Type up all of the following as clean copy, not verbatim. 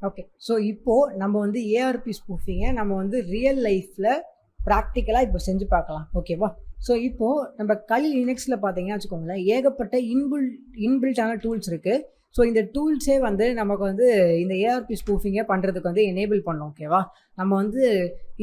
Okay. So இப்போது நம்ம வந்து ஏஆர்பி ஸ்பூஃபிங்கை நம்ம வந்து ரியல் லைஃப்பில் ப்ராக்டிக்கலாக இப்போ செஞ்சு பார்க்கலாம். ஓகேவா? ஸோ இப்போது நம்ம கலி லினக்ஸில் பார்த்தீங்கன்னா வச்சுக்கோங்களேன், ஏகப்பட்ட இன்பில்ட்டான டூல்ஸ் இருக்குது. ஸோ இந்த டூல்ஸே வந்து நமக்கு வந்து இந்த ஏஆர்பி ஸ்பூஃபிங்கை பண்ணுறதுக்கு வந்து எனேபிள் பண்ணோம். ஓகேவா? நம்ம வந்து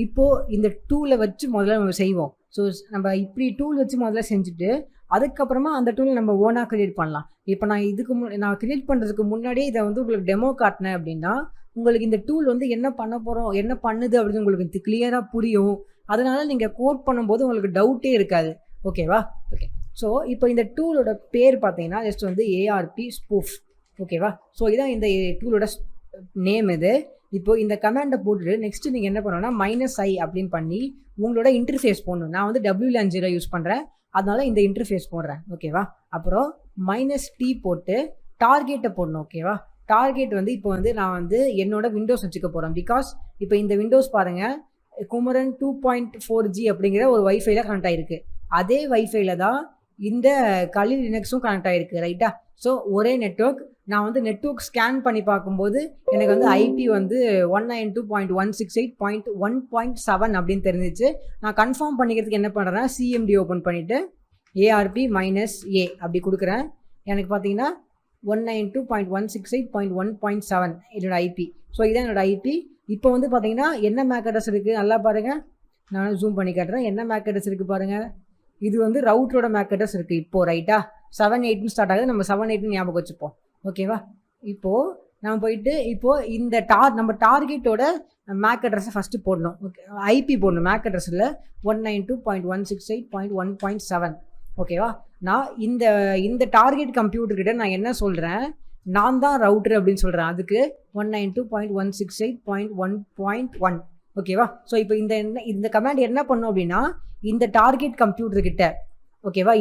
இப்போது இந்த டூலை வச்சு முதல்ல நம்ம செய்வோம். ஸோ நம்ம இப்படி டூல் வச்சு முதல்ல செஞ்சுட்டு அதுக்கப்புறமா அந்த டூலை நம்ம ஓனாக க்ரியேட் பண்ணலாம். இப்போ நான் க்ரியேட் பண்ணுறதுக்கு முன்னாடியே இதை வந்து உங்களுக்கு டெமோ காட்டினேன் அப்படின்னா உங்களுக்கு இந்த டூல் வந்து என்ன பண்ண போகிறோம், என்ன பண்ணுது அப்படின்னு உங்களுக்கு கிளியராக புரியும். அதனால நீங்கள் கோட் பண்ணும்போது உங்களுக்கு டவுட்டே இருக்காது. ஓகேவா? ஓகே. ஸோ இப்போ இந்த டூலோட பேர் பார்த்தீங்கன்னா ஜஸ்ட் வந்து ஏஆர்பி ஸ்பூஃப். ஓகேவா? ஸோ இதான் இந்த டூலோட நேம். இது இப்போ இந்த கமாண்டை போட்டுட்டு நெக்ஸ்ட்டு நீங்கள் என்ன பண்ணணும்னா -i அப்படின்னு பண்ணி உங்களோட இன்டர்ஃபேஸ் போடணும். நான் வந்து WLAN 0 யூஸ் பண்ணுறேன், அதனால இந்த இன்டர்ஃபேஸ் போடுறேன். ஓகேவா? அப்புறம் -t போட்டு டார்கெட்டை போடணும். ஓகேவா? டார்கெட் வந்து இப்போ வந்து நான் வந்து என்னோட விண்டோஸ் வச்சுக்க போகிறேன். பிகாஸ் இப்போ இந்த விண்டோஸ் பாருங்கள், குமரன் 2.4G அப்படிங்கிற ஒரு வைஃபைல கனெக்ட் ஆகிருக்கு. அதே வைஃபைல தான் இந்த கலி லினக்ஸும் கனெக்ட் ஆகிருக்கு. ரைட்டா? ஸோ ஒரே நெட்வொர்க். நான் வந்து நெட்வொர்க் ஸ்கேன் பண்ணி பார்க்கும்போது எனக்கு வந்து ஐபி வந்து 192.168.1.7 அப்படின்னு தெரிஞ்சிச்சு. நான் கன்ஃபார்ம் பண்ணிக்கிறதுக்கு என்ன பண்ணுறேன்னா சிஎம்டி ஓப்பன் பண்ணிவிட்டு ஏஆர்பி -a அப்படி கொடுக்குறேன். எனக்கு பார்த்தீங்கன்னா 192.168.1.7 என்னோட ஐபி. ஸோ இதான் என்னோட ஐபி. இப்போ வந்து பார்த்தீங்கன்னா என்ன மேக் அட்ரஸ் இருக்குது நல்லா பாருங்கள். நான் ஜூம் பண்ணி காட்டுறேன். என்ன மேக் அட்ரஸ் இருக்குது பாருங்கள். இது வந்து ரவுட்டரோட மேக் அட்ரஸ் இருக்குது. இப்போது ரைட்டா 78 ஸ்டார்ட் ஆகுது. நம்ம 78 ஞாபகம் வச்சுப்போம். ஓகேவா? இப்போது நம்ம போயிட்டு இப்போது இந்த நம்ம டார்கெட்டோட மேக் அட்ரஸை ஃபஸ்ட்டு போடணும். ஓகே, ஐபி போடணும். மேக் அட்ரஸில் 192.168.1.7. ஓகேவா? நான் இந்த டார்கெட் கம்ப்யூட்டர்கிட்ட நான் என்ன சொல்கிறேன், நான் தான் ரவுட்டர் அப்படின்னு சொல்கிறேன். அதுக்கு 192.168.1.1. ஓகேவா? ஸோ இப்போ இந்த கமாண்ட் என்ன பண்ணும் அப்படின்னா இந்த டார்கெட் கம்ப்யூட்டர்கிட்ட, ஓகேவா,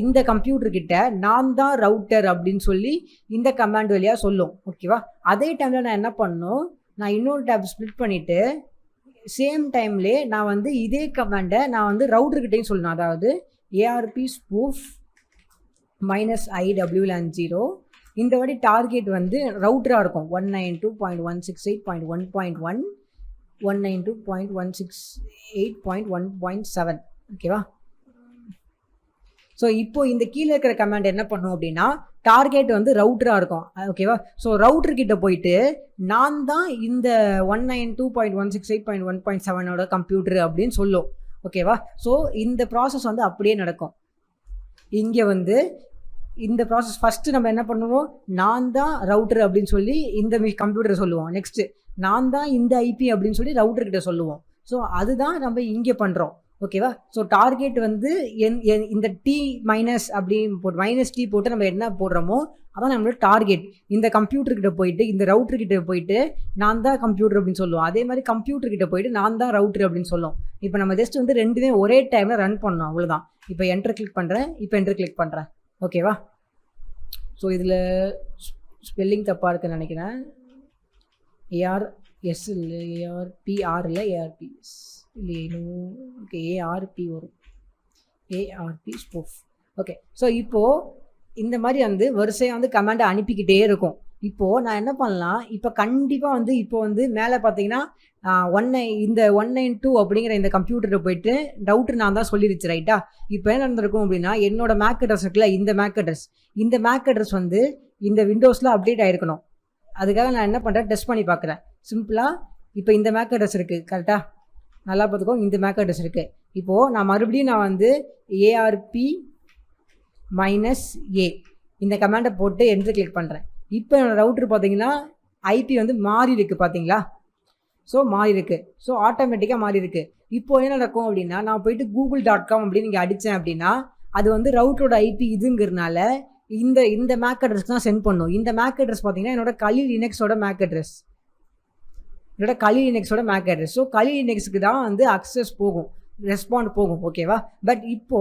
இந்த கம்ப்யூட்டர்கிட்ட நான் தான் ரவுட்டர் அப்படின்னு சொல்லி இந்த கமாண்ட் வழியாக சொல்லும். ஓகேவா? அதே டைமில் நான் என்ன பண்ணணும், நான் இன்னொரு டேப் ஸ்ப்ளிட் பண்ணிவிட்டு சேம் டைம்லேயே நான் வந்து இதே கமாண்டை நான் வந்து ரவுட்டர்கிட்டையும் சொல்லணும். அதாவது ஏஆர்பி ஸ்பூஃப் -i WLAN 0. இந்த வாட்டி டார்கெட் வந்து ரவுட்டராக இருக்கும். 192.168.1.1 192.168.1.7. ஓகேவா? ஸோ இப்போ இந்த கீழே இருக்கிற கமாண்ட் என்ன பண்ணும் அப்படின்னா டார்கெட் வந்து ரவுட்டராக இருக்கும். ஓகேவா? ஸோ ரவுட்டர்கிட்ட போயிட்டு நான் தான் இந்த 192.168.1.7 கம்ப்யூட்டர் அப்படின்னு சொல்லும். ஓகேவா? ஸோ இந்த ப்ராசஸ் வந்து அப்படியே நடக்கும். இங்கே வந்து இந்த ப்ராசஸ் ஃபஸ்ட்டு நம்ம என்ன பண்ணுவோம், நான் தான் ரவுட்டர் அப்படின்னு சொல்லி இந்த கம்ப்யூட்டரை சொல்லுவோம். நெக்ஸ்ட்டு நான் தான் இந்த ஐபி அப்படின்னு சொல்லி ரவுட்டர்கிட்ட சொல்லுவோம். ஸோ அதுதான் நம்ம இங்கே பண்ணுறோம். ஓகேவா? ஸோ டார்கெட் வந்து இந்த T- அப்படின்னு போட்டு -t போட்டு நம்ம என்ன போடுறோமோ அதான் நம்மளோட டார்கெட். இந்த கம்ப்யூட்டர்கிட்ட போயிட்டு இந்த ரவுட்டர்கிட்ட போயிட்டு நான் தான் கம்ப்யூட்டர் அப்படின்னு சொல்லுவோம். அதே மாதிரி கம்ப்யூட்டர்கிட்ட போயிட்டு நான் தான் ரவுட்டர் அப்படின்னு சொல்லுவோம். இப்போ நம்ம ஜஸ்ட் வந்து ரெண்டுமே ஒரே டைமில் ரன் பண்ணோம், அவ்வளோதான். இப்போ என்டர் கிளிக் பண்ணுறேன். இப்போ என்டர் கிளிக் பண்ணுறேன். ஓகேவா? ஸோ இதில் ஸ்பெல்லிங் தப்பாக இருக்குன்னு நினைக்கிறேன். ARS இல்லை, ARPR இல்லை, ARPS இல்லை, ஓகே, ARP வரும். ARP spoof. ஓகே. ஸோ இப்போது இந்த மாதிரி வந்து வரிசையாக வந்து கமாண்டை அனுப்பிக்கிட்டே இருக்கும். இப்போது நான் என்ன பண்ணலாம், இப்போ கண்டிப்பாக வந்து இப்போ வந்து மேலே பார்த்தீங்கன்னா இந்த 192 அப்படிங்கிற இந்த கம்ப்யூட்டரை போயிட்டு ரவுட்டர் நான் தான் சொல்லிடுச்சு. ரைட்டா? இப்போ என்ன நடந்திருக்கும் அப்படின்னா என்னோட மேக் அட்ரஸ் இருக்குல்ல, இந்த மேக் அட்ரஸ் வந்து இந்த விண்டோஸில் அப்டேட் ஆகிருக்கணும். அதுக்காக நான் என்ன பண்ணுறேன், டெஸ்ட் பண்ணி பார்க்குறேன். சிம்பிளாக இப்போ இந்த மேக் அட்ரஸ் இருக்குது. கரெக்டாக நல்லா பார்த்துக்கோ, இந்த மேக் அட்ரஸ் இருக்குது. இப்போது நான் மறுபடியும் வந்து ARP -a இந்த கமாண்டை போட்டு என்டர் கிளிக் பண்ணுறேன். இப்போ என்னோடய ரவுட்டர் பார்த்தீங்கன்னா ஐபி வந்து மாறி இருக்குது. பார்த்தீங்களா? ஸோ மாறி இருக்குது. ஸோ ஆட்டோமேட்டிக்காக மாறி இருக்குது. இப்போ என்ன நடக்கும் அப்படின்னா நான் போயிட்டு google.com அப்படின்னு இங்கே அடித்தேன் அப்படின்னா அது வந்து ரவுட்டரோட ஐபி இதுங்கிறதுனால இந்த மேக் அட்ரஸ் தான் சென்ட் பண்ணும். இந்த மேக் அட்ரஸ் பார்த்தீங்கன்னா என்னோட கலி லினக்ஸோட மேக் அட்ரஸ். ஸோ கலி லினக்ஸுக்கு தான் வந்து அக்சஸ் போகும், ரெஸ்பாண்ட் போகும். ஓகேவா? பட் இப்போ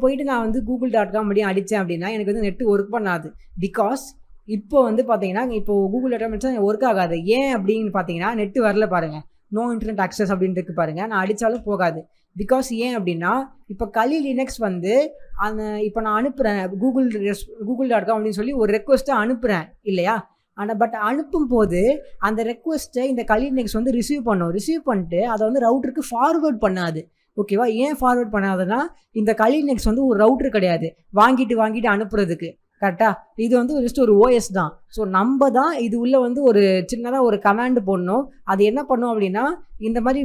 போயிட்டு நான் வந்து google.com அப்படின்னு அடித்தேன் அப்படின்னா எனக்கு வந்து நெட்டு ஒர்க் பண்ணாது. பிகாஸ் இப்போ வந்து பார்த்தீங்கன்னா இப்போ google.com ஒர்க் ஆகாது. ஏன் அப்படின்னு பார்த்தீங்கன்னா நெட்டு வரல பாருங்கள், நோ இன்டர்நெட் அக்சஸ் அப்படின்னு இருக்கு பாருங்கள். நான் அடித்தாலும் போகாது. பிகாஸ் ஏன் அப்படின்னா இப்போ கலி லினக்ஸ் வந்து இப்போ நான் அனுப்புகிறேன் google.com அப்படின்னு சொல்லி ஒரு ரெக்வஸ்ட்டை அனுப்புகிறேன் இல்லையா? ஆனால் பட் அனுப்பும்போது அந்த ரெக்வஸ்ட்டை இந்த கலிநெக்ஸ் வந்து ரிசீவ் பண்ணிட்டு அதை வந்து ரவுட்டருக்கு ஃபார்வேர்ட் பண்ணாது. ஓகேவா? ஏன் ஃபார்வேர்ட் பண்ணாதுன்னா இந்த கலிநெக்ஸ் வந்து ஒரு ரவுட்டர் கிடையாது வாங்கிட்டு அனுப்புறதுக்கு. கரெக்டாக? இது வந்து ஜஸ்ட் ஒரு ஓஎஸ் தான். ஸோ நம்ம தான் இது உள்ள வந்து ஒரு சின்னதாக ஒரு கமாண்டு போடணும். அது என்ன பண்ணும் அப்படின்னா இந்த மாதிரி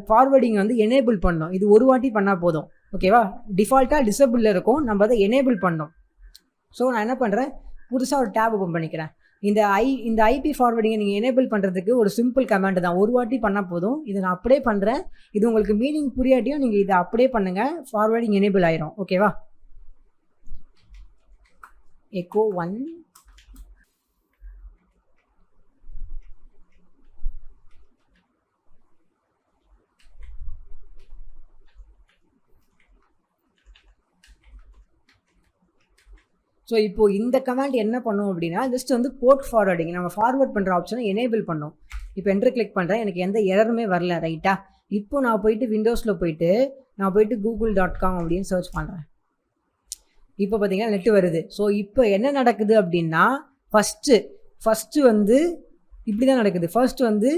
ஃபார்வேர்டிங் வந்து எனேபிள் பண்ணணும். இது ஒரு வாட்டி பண்ணால் போதும். ஓகேவா? டிஃபால்ட்டாக டிசபிளில் இருக்கும், நம்ம அதை எனேபிள் பண்ணோம். ஸோ நான் என்ன பண்ணுறேன், புதுசாக ஒரு டேப் ஓப்பன் பண்ணிக்கிறேன். இந்த ஐபி ஃபார்வர்டிங்கை நீங்கள் எனேபிள் பண்ணுறதுக்கு ஒரு சிம்பிள் கமாண்டு தான், ஒரு வாட்டி பண்ணால் போதும். இதை நான் அப்படியே பண்ணுறேன். இது உங்களுக்கு மீனிங் புரியாட்டியும் நீங்கள் இதை அப்படியே பண்ணுங்கள், ஃபார்வர்டிங் எனேபிள் ஆயிரும். ஓகேவா? echo 1 ஸோ இப்போ இந்த கமாண்ட் என்ன பண்ணும் அப்படின்னா ஜஸ்ட் வந்து போர்ட் ஃபார்வர்டிங் நம்ம ஃபார்வர்ட் பண்ணுற ஆப்ஷனை எனேபிள் பண்ணும். இப்போ என்டர் கிளிக் பண்ணுறேன், எனக்கு எந்த எரருமே வரல. ரைட்டா? இப்போ நான் போயிட்டு விண்டோஸில் போயிட்டு google.com அப்படின்னு சர்ச் பண்ணுறேன். இப்போ பார்த்தீங்கன்னா நெட்டு வருது. ஸோ இப்போ என்ன நடக்குது அப்படின்னா ஃபஸ்ட்டு வந்து இப்படி தான் நடக்குது. ஃபர்ஸ்ட் வந்து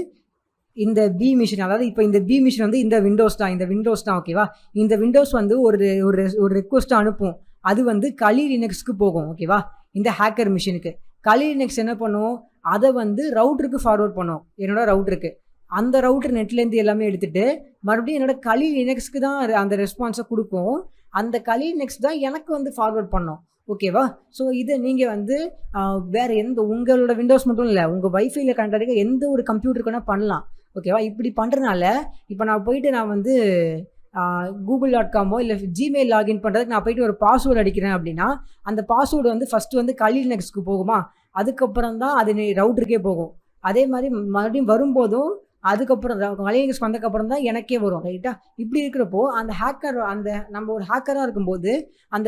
இந்த பி மிஷின், அதாவது இப்போ இந்த பி மிஷின் வந்து இந்த விண்டோஸ் தான். ஓகேவா? இந்த விண்டோஸ் வந்து ஒரு ரெக்வஸ்ட்டை அனுப்பும். அது வந்து கலி லினக்ஸ்க்கு போகும். ஓகேவா? இந்த ஹேக்கர் மிஷினுக்கு கலி லினக்ஸ் என்ன பண்ணும், அதை வந்து ரவுட்டருக்கு ஃபார்வர்ட் பண்ணும், என்னோட ரவுட்டருக்கு. அந்த ரவுட்டர் நெட்லேருந்து எல்லாமே எடுத்துகிட்டு மறுபடியும் என்னோட கலி லினக்ஸ்க்கு தான் அந்த ரெஸ்பான்ஸை கொடுக்கும். அந்த கலி லினக்ஸ் தான் எனக்கு வந்து ஃபார்வர்ட் பண்ணோம். ஓகேவா? ஸோ இதை நீங்கள் வந்து வேறு உங்களோட விண்டோஸ் மட்டும் இல்லை, உங்கள் வைஃபைல கனெக்ட் ஆகிருக்க எந்த ஒரு கம்ப்யூட்டருக்கு வேணால் பண்ணலாம். ஓகேவா? இப்படி பண்ணுறதுனால இப்போ நான் வந்து google.comோ இல்லை ஜிமெயில் லாகின் பண்ணுறதுக்கு நான் போயிட்டு ஒரு பாஸ்வேர்டு அடிக்கிறேன் அப்படின்னா அந்த பாஸ்வேர்டு வந்து ஃபஸ்ட்டு வந்து கலி லினக்ஸ்க்கு போகுமா, அதுக்கப்புறம் தான் அது ரவுட்டருக்கே போகும். அதே மாதிரி மறுபடியும் வரும்போதும் அதுக்கப்புறம் கலி லினக்ஸ்க்கு வந்ததுக்கப்புறம் தான் எனக்கே வரும். ரைட்டா? இப்படி இருக்கிறப்போ நம்ம ஒரு ஹேக்கராக இருக்கும்போது அந்த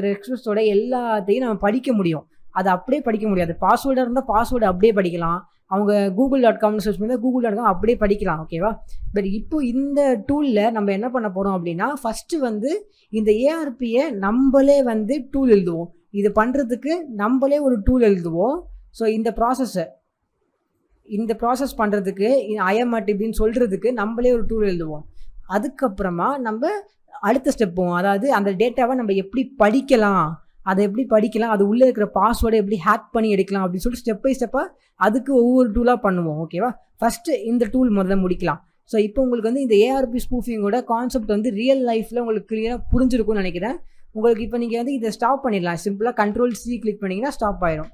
ரெக்வஸ்டோட எல்லாத்தையும் நம்ம படிக்க முடியும். அதை அப்படியே படிக்க முடியாது. பாஸ்வேர்டாக இருந்தால் பாஸ்வேர்டு அப்படியே படிக்கலாம். அவங்க google.comனு சர்ச் பண்ணி google.com அப்படியே படிக்கலாம். ஓகேவா? பட் இப்போ இந்த டூலில் நம்ம என்ன பண்ண போகிறோம் அப்படின்னா ஃபஸ்ட்டு வந்து இந்த ஏஆர்பியை நம்மளே வந்து டூல் எழுதுவோம். இது பண்ணுறதுக்கு நம்மளே ஒரு டூல் எழுதுவோம். ஸோ இந்த ப்ராசஸ் பண்ணுறதுக்கு ஐஎம்ஆர்டிபின்னு சொல்கிறதுக்கு நம்மளே ஒரு டூல் எழுதுவோம். அதுக்கப்புறமா நம்ம அடுத்த ஸ்டெப் போவோம். அதாவது அந்த டேட்டாவை நம்ம எப்படி படிக்கலாம், அது உள்ளே இருக்கிற பாஸ்வேர்டை எப்படி ஹேக் பண்ணி எடுக்கலாம் அப்படின்னு சொல்லிட்டு ஸ்டெப் பை ஸ்டெப்பாக அதுக்கு ஒவ்வொரு டூலாக பண்ணுவோம். ஓகேவா? ஃபஸ்ட்டு இந்த டூல் முதல்ல முடிக்கலாம். ஸோ இப்போ உங்களுக்கு வந்து இந்த ஏஆர்பி ஸ்பூஃபிங்கோட கான்செப்ட் வந்து ரியல் லைஃப்பில் உங்களுக்கு கிளியராக புரிஞ்சிருக்கும்னு நினைக்கிறேன். உங்களுக்கு இப்போ நீங்கள் வந்து இதை ஸ்டாப் பண்ணிடலாம். சிம்பிளாக Ctrl+C கிளிக் பண்ணிங்கன்னா ஸ்டாப் ஆயிரும்.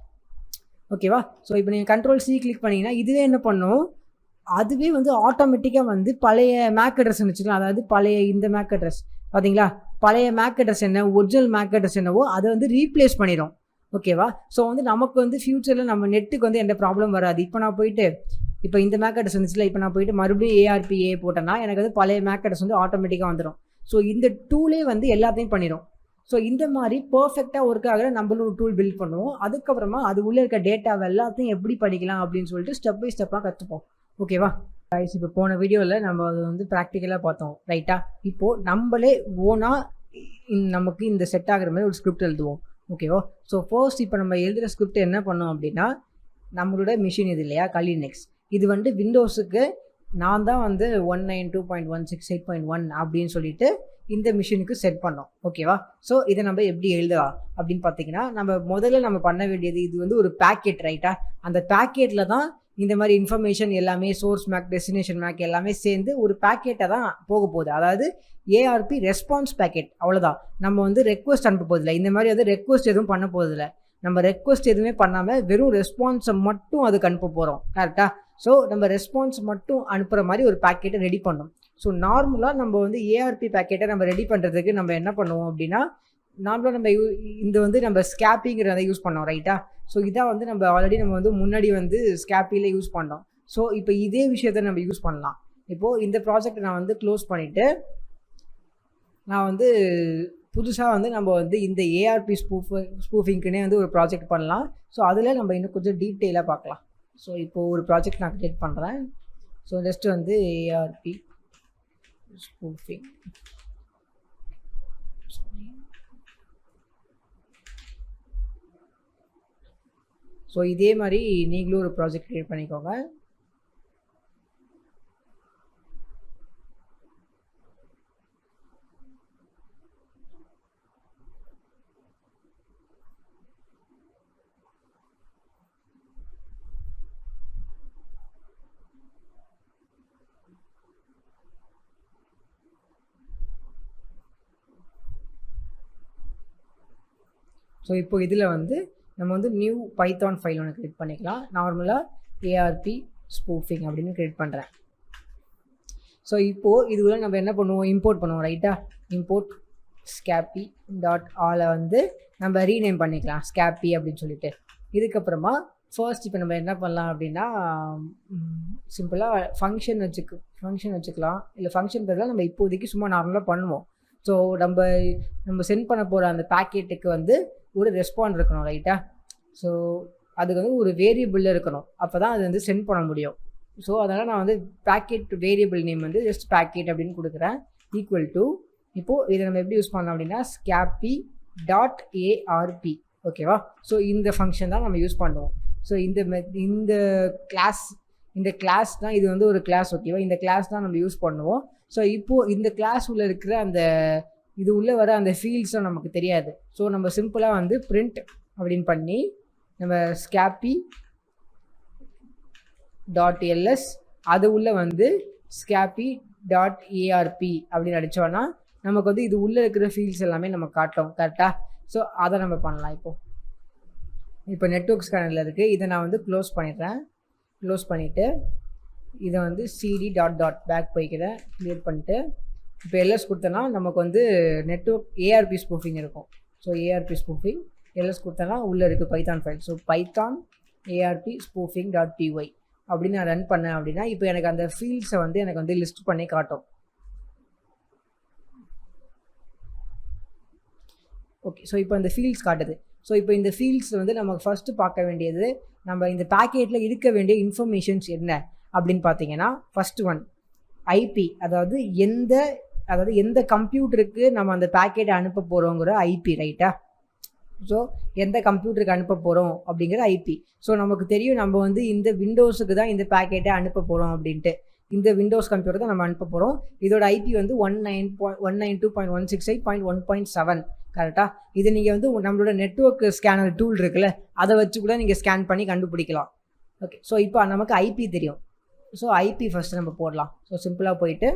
ஓகேவா? ஸோ இப்போ நீங்கள் Ctrl+C கிளிக் பண்ணிங்கன்னா இதுவே என்ன பண்ணும், அதுவே வந்து ஆட்டோமேட்டிக்காக வந்து பழைய மேக் அட்ரஸ் வச்சுக்கலாம். அதாவது பழைய இந்த மேக் அட்ரஸ் பார்த்தீங்களா, பழைய மேக் அட்ரஸ் என்ன, ஒரிஜினல் மேக் அட்ரஸ் என்னவோ அதை வந்து ரீப்ளேஸ் பண்ணிடும். ஓகேவா? ஸோ வந்து நமக்கு வந்து ஃப்யூச்சரில் நம்ம நெட்டுக்கு வந்து எந்த ப்ராப்ளம் வராது. இப்போ இந்த மேக் அட்ரஸ் வந்துச்சுல, இப்போ நான் போயிட்டு மறுபடியும் ஏஆர்பிஏ போட்டேன்னா எனக்கு வந்து பழைய மேக் அட்ரஸ் வந்து ஆட்டோமேட்டிக்காக வந்துடும். ஸோ இந்த டூலே வந்து எல்லாத்தையும் பண்ணிடும். ஸோ இந்த மாதிரி பர்ஃபெக்டாக ஒர்க் ஆகிற நம்மளும் ஒரு டூல் பில்ட் பண்ணுவோம். அதுக்கப்புறமா அது உள்ளே இருக்க டேட்டாவை எல்லாத்தையும் எப்படி படிக்கலாம் அப்படின்னு சொல்லிட்டு ஸ்டெப் பை ஸ்டெப்பாக கற்றுப்போம். ஓகேவா? இப்போ போன வீடியோவில் நம்ம அது வந்து ப்ராக்டிக்கலாக பார்த்தோம். ரைட்டா? இப்போது நம்மளே ஓனாக நமக்கு இந்த செட் ஆகிற மாதிரி ஒரு ஸ்கிரிப்ட் எழுதுவோம். ஓகேவா? ஸோ ஃபர்ஸ்ட் இப்போ நம்ம எழுதுகிற ஸ்கிரிப்ட் என்ன பண்ணோம் அப்படின்னா, நம்மளோட மிஷின் இது இல்லையா கலி லினக்ஸ், இது வந்து விண்டோஸுக்கு நான் தான் வந்து 192.168.1 அப்படின்னு சொல்லிட்டு இந்த மிஷினுக்கு செட் பண்ணோம். ஓகேவா? ஸோ இதை நம்ம எப்படி எழுதலாம் அப்படின்னு பார்த்தீங்கன்னா, நம்ம பண்ண வேண்டியது இது வந்து ஒரு பேக்கெட். ரைட்டா? அந்த பேக்கெட்டில் தான் இந்த மாதிரி இன்ஃபர்மேஷன் எல்லாமே சோர்ஸ் மேக், டெஸ்டினேஷன் மேக் எல்லாமே சேர்ந்து ஒரு பேக்கெட்டை தான் போக போகுது. அதாவது ஏஆர்பி ரெஸ்பான்ஸ் பேக்கெட். அவ்வளோதான். நம்ம வந்து ரெக்வஸ்ட் அனுப்ப போதில்லை. இந்த மாதிரி வந்து ரெக்வஸ்ட் எதுவும் பண்ண போதில்லை. நம்ம ரெக்வஸ்ட் எதுவுமே பண்ணாமல் வெறும் ரெஸ்பான்ஸை மட்டும் அதுக்கு அனுப்ப போகிறோம். கரெக்டாக? ஸோ நம்ம ரெஸ்பான்ஸ் மட்டும் அனுப்புகிற மாதிரி ஒரு பேக்கெட்டை ரெடி பண்ணோம். ஸோ நார்மலாக நம்ம வந்து ஏஆர்பி பேக்கெட்டை நம்ம ரெடி பண்ணுறதுக்கு நம்ம என்ன பண்ணுவோம் அப்படின்னா, நார்மலாக நம்ம ஸ்கேப்பிங்கிறத யூஸ் பண்ணோம். ரைட்டா? ஸோ இதான் வந்து நம்ம முன்னாடி வந்து ஸ்கேப்பியில் யூஸ் பண்ணோம். ஸோ இப்போ இதே விஷயத்தை நம்ம யூஸ் பண்ணலாம். இப்போது இந்த ப்ராஜெக்டை நான் வந்து க்ளோஸ் பண்ணிவிட்டு நான் வந்து புதுசாக வந்து நம்ம வந்து இந்த ஏஆர்பி ஸ்பூஃபிங்க்குனே வந்து ஒரு ப்ராஜெக்ட் பண்ணலாம். ஸோ அதில் நம்ம இன்னும் கொஞ்சம் டீட்டெயிலாக பார்க்கலாம். ஸோ இப்போது ஒரு ப்ராஜெக்ட் நான் க்ரியேட் பண்ணுறேன். ஸோ ஜஸ்ட் வந்து ஏஆர்பி ஸ்பூஃபிங் ஸோ இதே மாதிரி நீங்களும் ஒரு ப்ராஜெக்ட் க்ரியேட் பண்ணிக்கோங்க. ஸோ இப்போ இதில் வந்து நம்ம வந்து நியூ பைத்தான் ஃபைல் ஒன்று க்ரியேட் பண்ணிக்கலாம். நார்மலாக ஏஆர்பி ஸ்பூஃபிங் அப்படின்னு க்ரியேட் பண்ணுறேன். ஸோ இப்போது இதுக்குள்ள நம்ம என்ன பண்ணுவோம், இம்போர்ட் பண்ணுவோம் ரைட்டா. இம்போர்ட் ஸ்கேப்பி டாட் ஆலை வந்து நம்ம ரீநேம் பண்ணிக்கலாம் ஸ்கேப்பி அப்படின்னு சொல்லிட்டு. இதுக்கப்புறமா ஃபர்ஸ்ட் இப்போ நம்ம என்ன பண்ணலாம் அப்படின்னா சிம்பிளாக ஃபங்க்ஷன் வச்சுக்கலாம். இல்லை ஃபங்க்ஷன் பதிலாக நம்ம இப்போதைக்கு சும்மா நார்மலாக பண்ணுவோம். ஸோ நம்ம சென்ட் பண்ண போகிற அந்த பேக்கெட்டுக்கு வந்து ஒரு ரெஸ்பாண்ட் இருக்கணும் ரைட்டா. ஸோ அதுக்கு வந்து ஒரு வேரியபிள் இருக்கணும், அப்போ தான் அது வந்து சென்ட் பண்ண முடியும். ஸோ அதனால் நான் வந்து பேக்கெட் வேரியபிள் நேம் வந்து ஜஸ்ட் பேக்கெட் அப்படின்னு கொடுக்குறேன். ஈக்குவல் டு இப்போது இதை நம்ம எப்படி யூஸ் பண்ணலாம் அப்படின்னா ஸ்கேப்பி டாட் ஏஆர்பி ஓகேவா. ஸோ இந்த ஃபங்க்ஷன் தான் நம்ம யூஸ் பண்ணுவோம். ஸோ இந்த கிளாஸ் தான் இது வந்து ஒரு கிளாஸ் ஓகேவா. இந்த கிளாஸ் தான் நம்ம யூஸ் பண்ணுவோம். ஸோ இப்போது இந்த கிளாஸ் உள்ளே இருக்கிற அந்த இது உள்ளே வர அந்த ஃபீல்ட்ஸும் நமக்கு தெரியாது. ஸோ நம்ம சிம்பிளாக வந்து பிரிண்ட் அப்படின்னு பண்ணி நம்ம ஸ்கேப்பி டாட் எல்எஸ் அது உள்ளே வந்து ஸ்கேப்பி டாட் ஏஆர்பி அப்படின்னு அடித்தோன்னா நமக்கு வந்து இது உள்ளே இருக்கிற ஃபீல்ட்ஸ் எல்லாமே நம்ம காட்டும் கரெக்டாக. ஸோ அதை நம்ம பண்ணலாம். இப்போ நெட்வொர்க் ஸ்கேனரில் இருக்குது, இதை நான் வந்து க்ளோஸ் பண்ணிடுறேன். க்ளோஸ் பண்ணிவிட்டு இதை வந்து சிடி டாட் டாட் பேக் போய்க்கிறேன், க்ளியர் பண்ணிட்டு இப்போ எல்எஸ் கொடுத்தனா நமக்கு வந்து நெட்வொர்க் ஏஆர்பி ஸ்பூஃபிங் இருக்கும். ஸோ ஏஆர்பி ஸ்பூஃபிங் எல்எஸ் கொடுத்தனா உள்ளே இருக்குது Python file. So Python ARP spoofing dot py அப்படின்னு நான் ரன் பண்ணேன் அப்படின்னா இப்போ எனக்கு அந்த ஃபீல்ட்ஸை வந்து எனக்கு வந்து லிஸ்ட் பண்ணி காட்டும். ஓகே, ஸோ இப்போ இந்த ஃபீல்ட்ஸ் காட்டுது. ஸோ இப்போ இந்த ஃபீல்ட்ஸ் வந்து நம்ம ஃபஸ்ட்டு பார்க்க வேண்டியது நம்ம இந்த பேக்கெட்டில் இருக்க வேண்டிய இன்ஃபர்மேஷன்ஸ் என்ன அப்படின்னு பார்த்தீங்கன்னா ஃபஸ்ட்டு ஒன் ஐபி, அதாவது எந்த கம்ப்யூட்டருக்கு நம்ம அந்த பேக்கெட்டை அனுப்ப போகிறோங்கிற ஐபி ரைட்டா. ஸோ எந்த கம்ப்யூட்டருக்கு அனுப்ப போகிறோம் அப்படிங்கிற ஐபி. ஸோ நமக்கு தெரியும் நம்ம வந்து இந்த விண்டோஸுக்கு தான் இந்த பேக்கெட்டை அனுப்ப போகிறோம் அப்படின்ட்டு. இந்த விண்டோஸ் கம்ப்யூட்டர் தான் நம்ம அனுப்ப போகிறோம். இதோட ஐபி வந்து 192.168.1.7 கரெக்டாக. இது நீங்கள் வந்து நம்மளோட நெட்வொர்க் ஸ்கேனர் டூல் இருக்குல்ல, அதை வச்சு கூட நீங்கள் ஸ்கேன் பண்ணி கண்டுபிடிக்கலாம். ஓகே, ஸோ இப்போ நமக்கு ஐபி தெரியும். ஸோ ஐபி ஃபஸ்ட்டு நம்ம போடலாம். ஸோ சிம்பிளாக போயிட்டு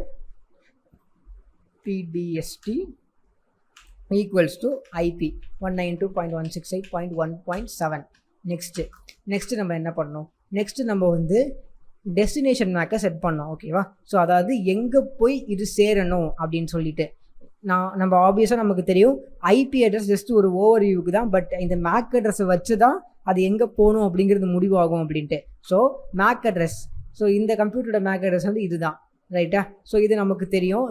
பிடிஎஸ்டி ஈக்குவல்ஸ் டு ஐபி 192.168.1.7. நெக்ஸ்ட்டு நம்ம என்ன பண்ணணும், நெக்ஸ்ட்டு நம்ம வந்து டெஸ்டினேஷன் மேக்கை செட் பண்ணோம் ஓகேவா. ஸோ அதாவது எங்கே போய் இது சேரணும் அப்படின்னு சொல்லிட்டு நம்ம ஆப்வியஸாக நமக்கு தெரியும் ஐபி அட்ரஸ் ஜஸ்ட் ஒரு ஓவர் வியூக்கு தான், பட் இந்த மேக் அட்ரஸை வச்சு தான் அது எங்கே போகணும் அப்படிங்கிறது முடிவாகும் அப்படின்ட்டு. ஸோ மேக் அட்ரஸ், ஸோ இந்த கம்ப்யூட்டரோட மேக் அட்ரஸ் வந்து இதுதான் ரைட்டா. ஸோ இது நமக்கு தெரியும்.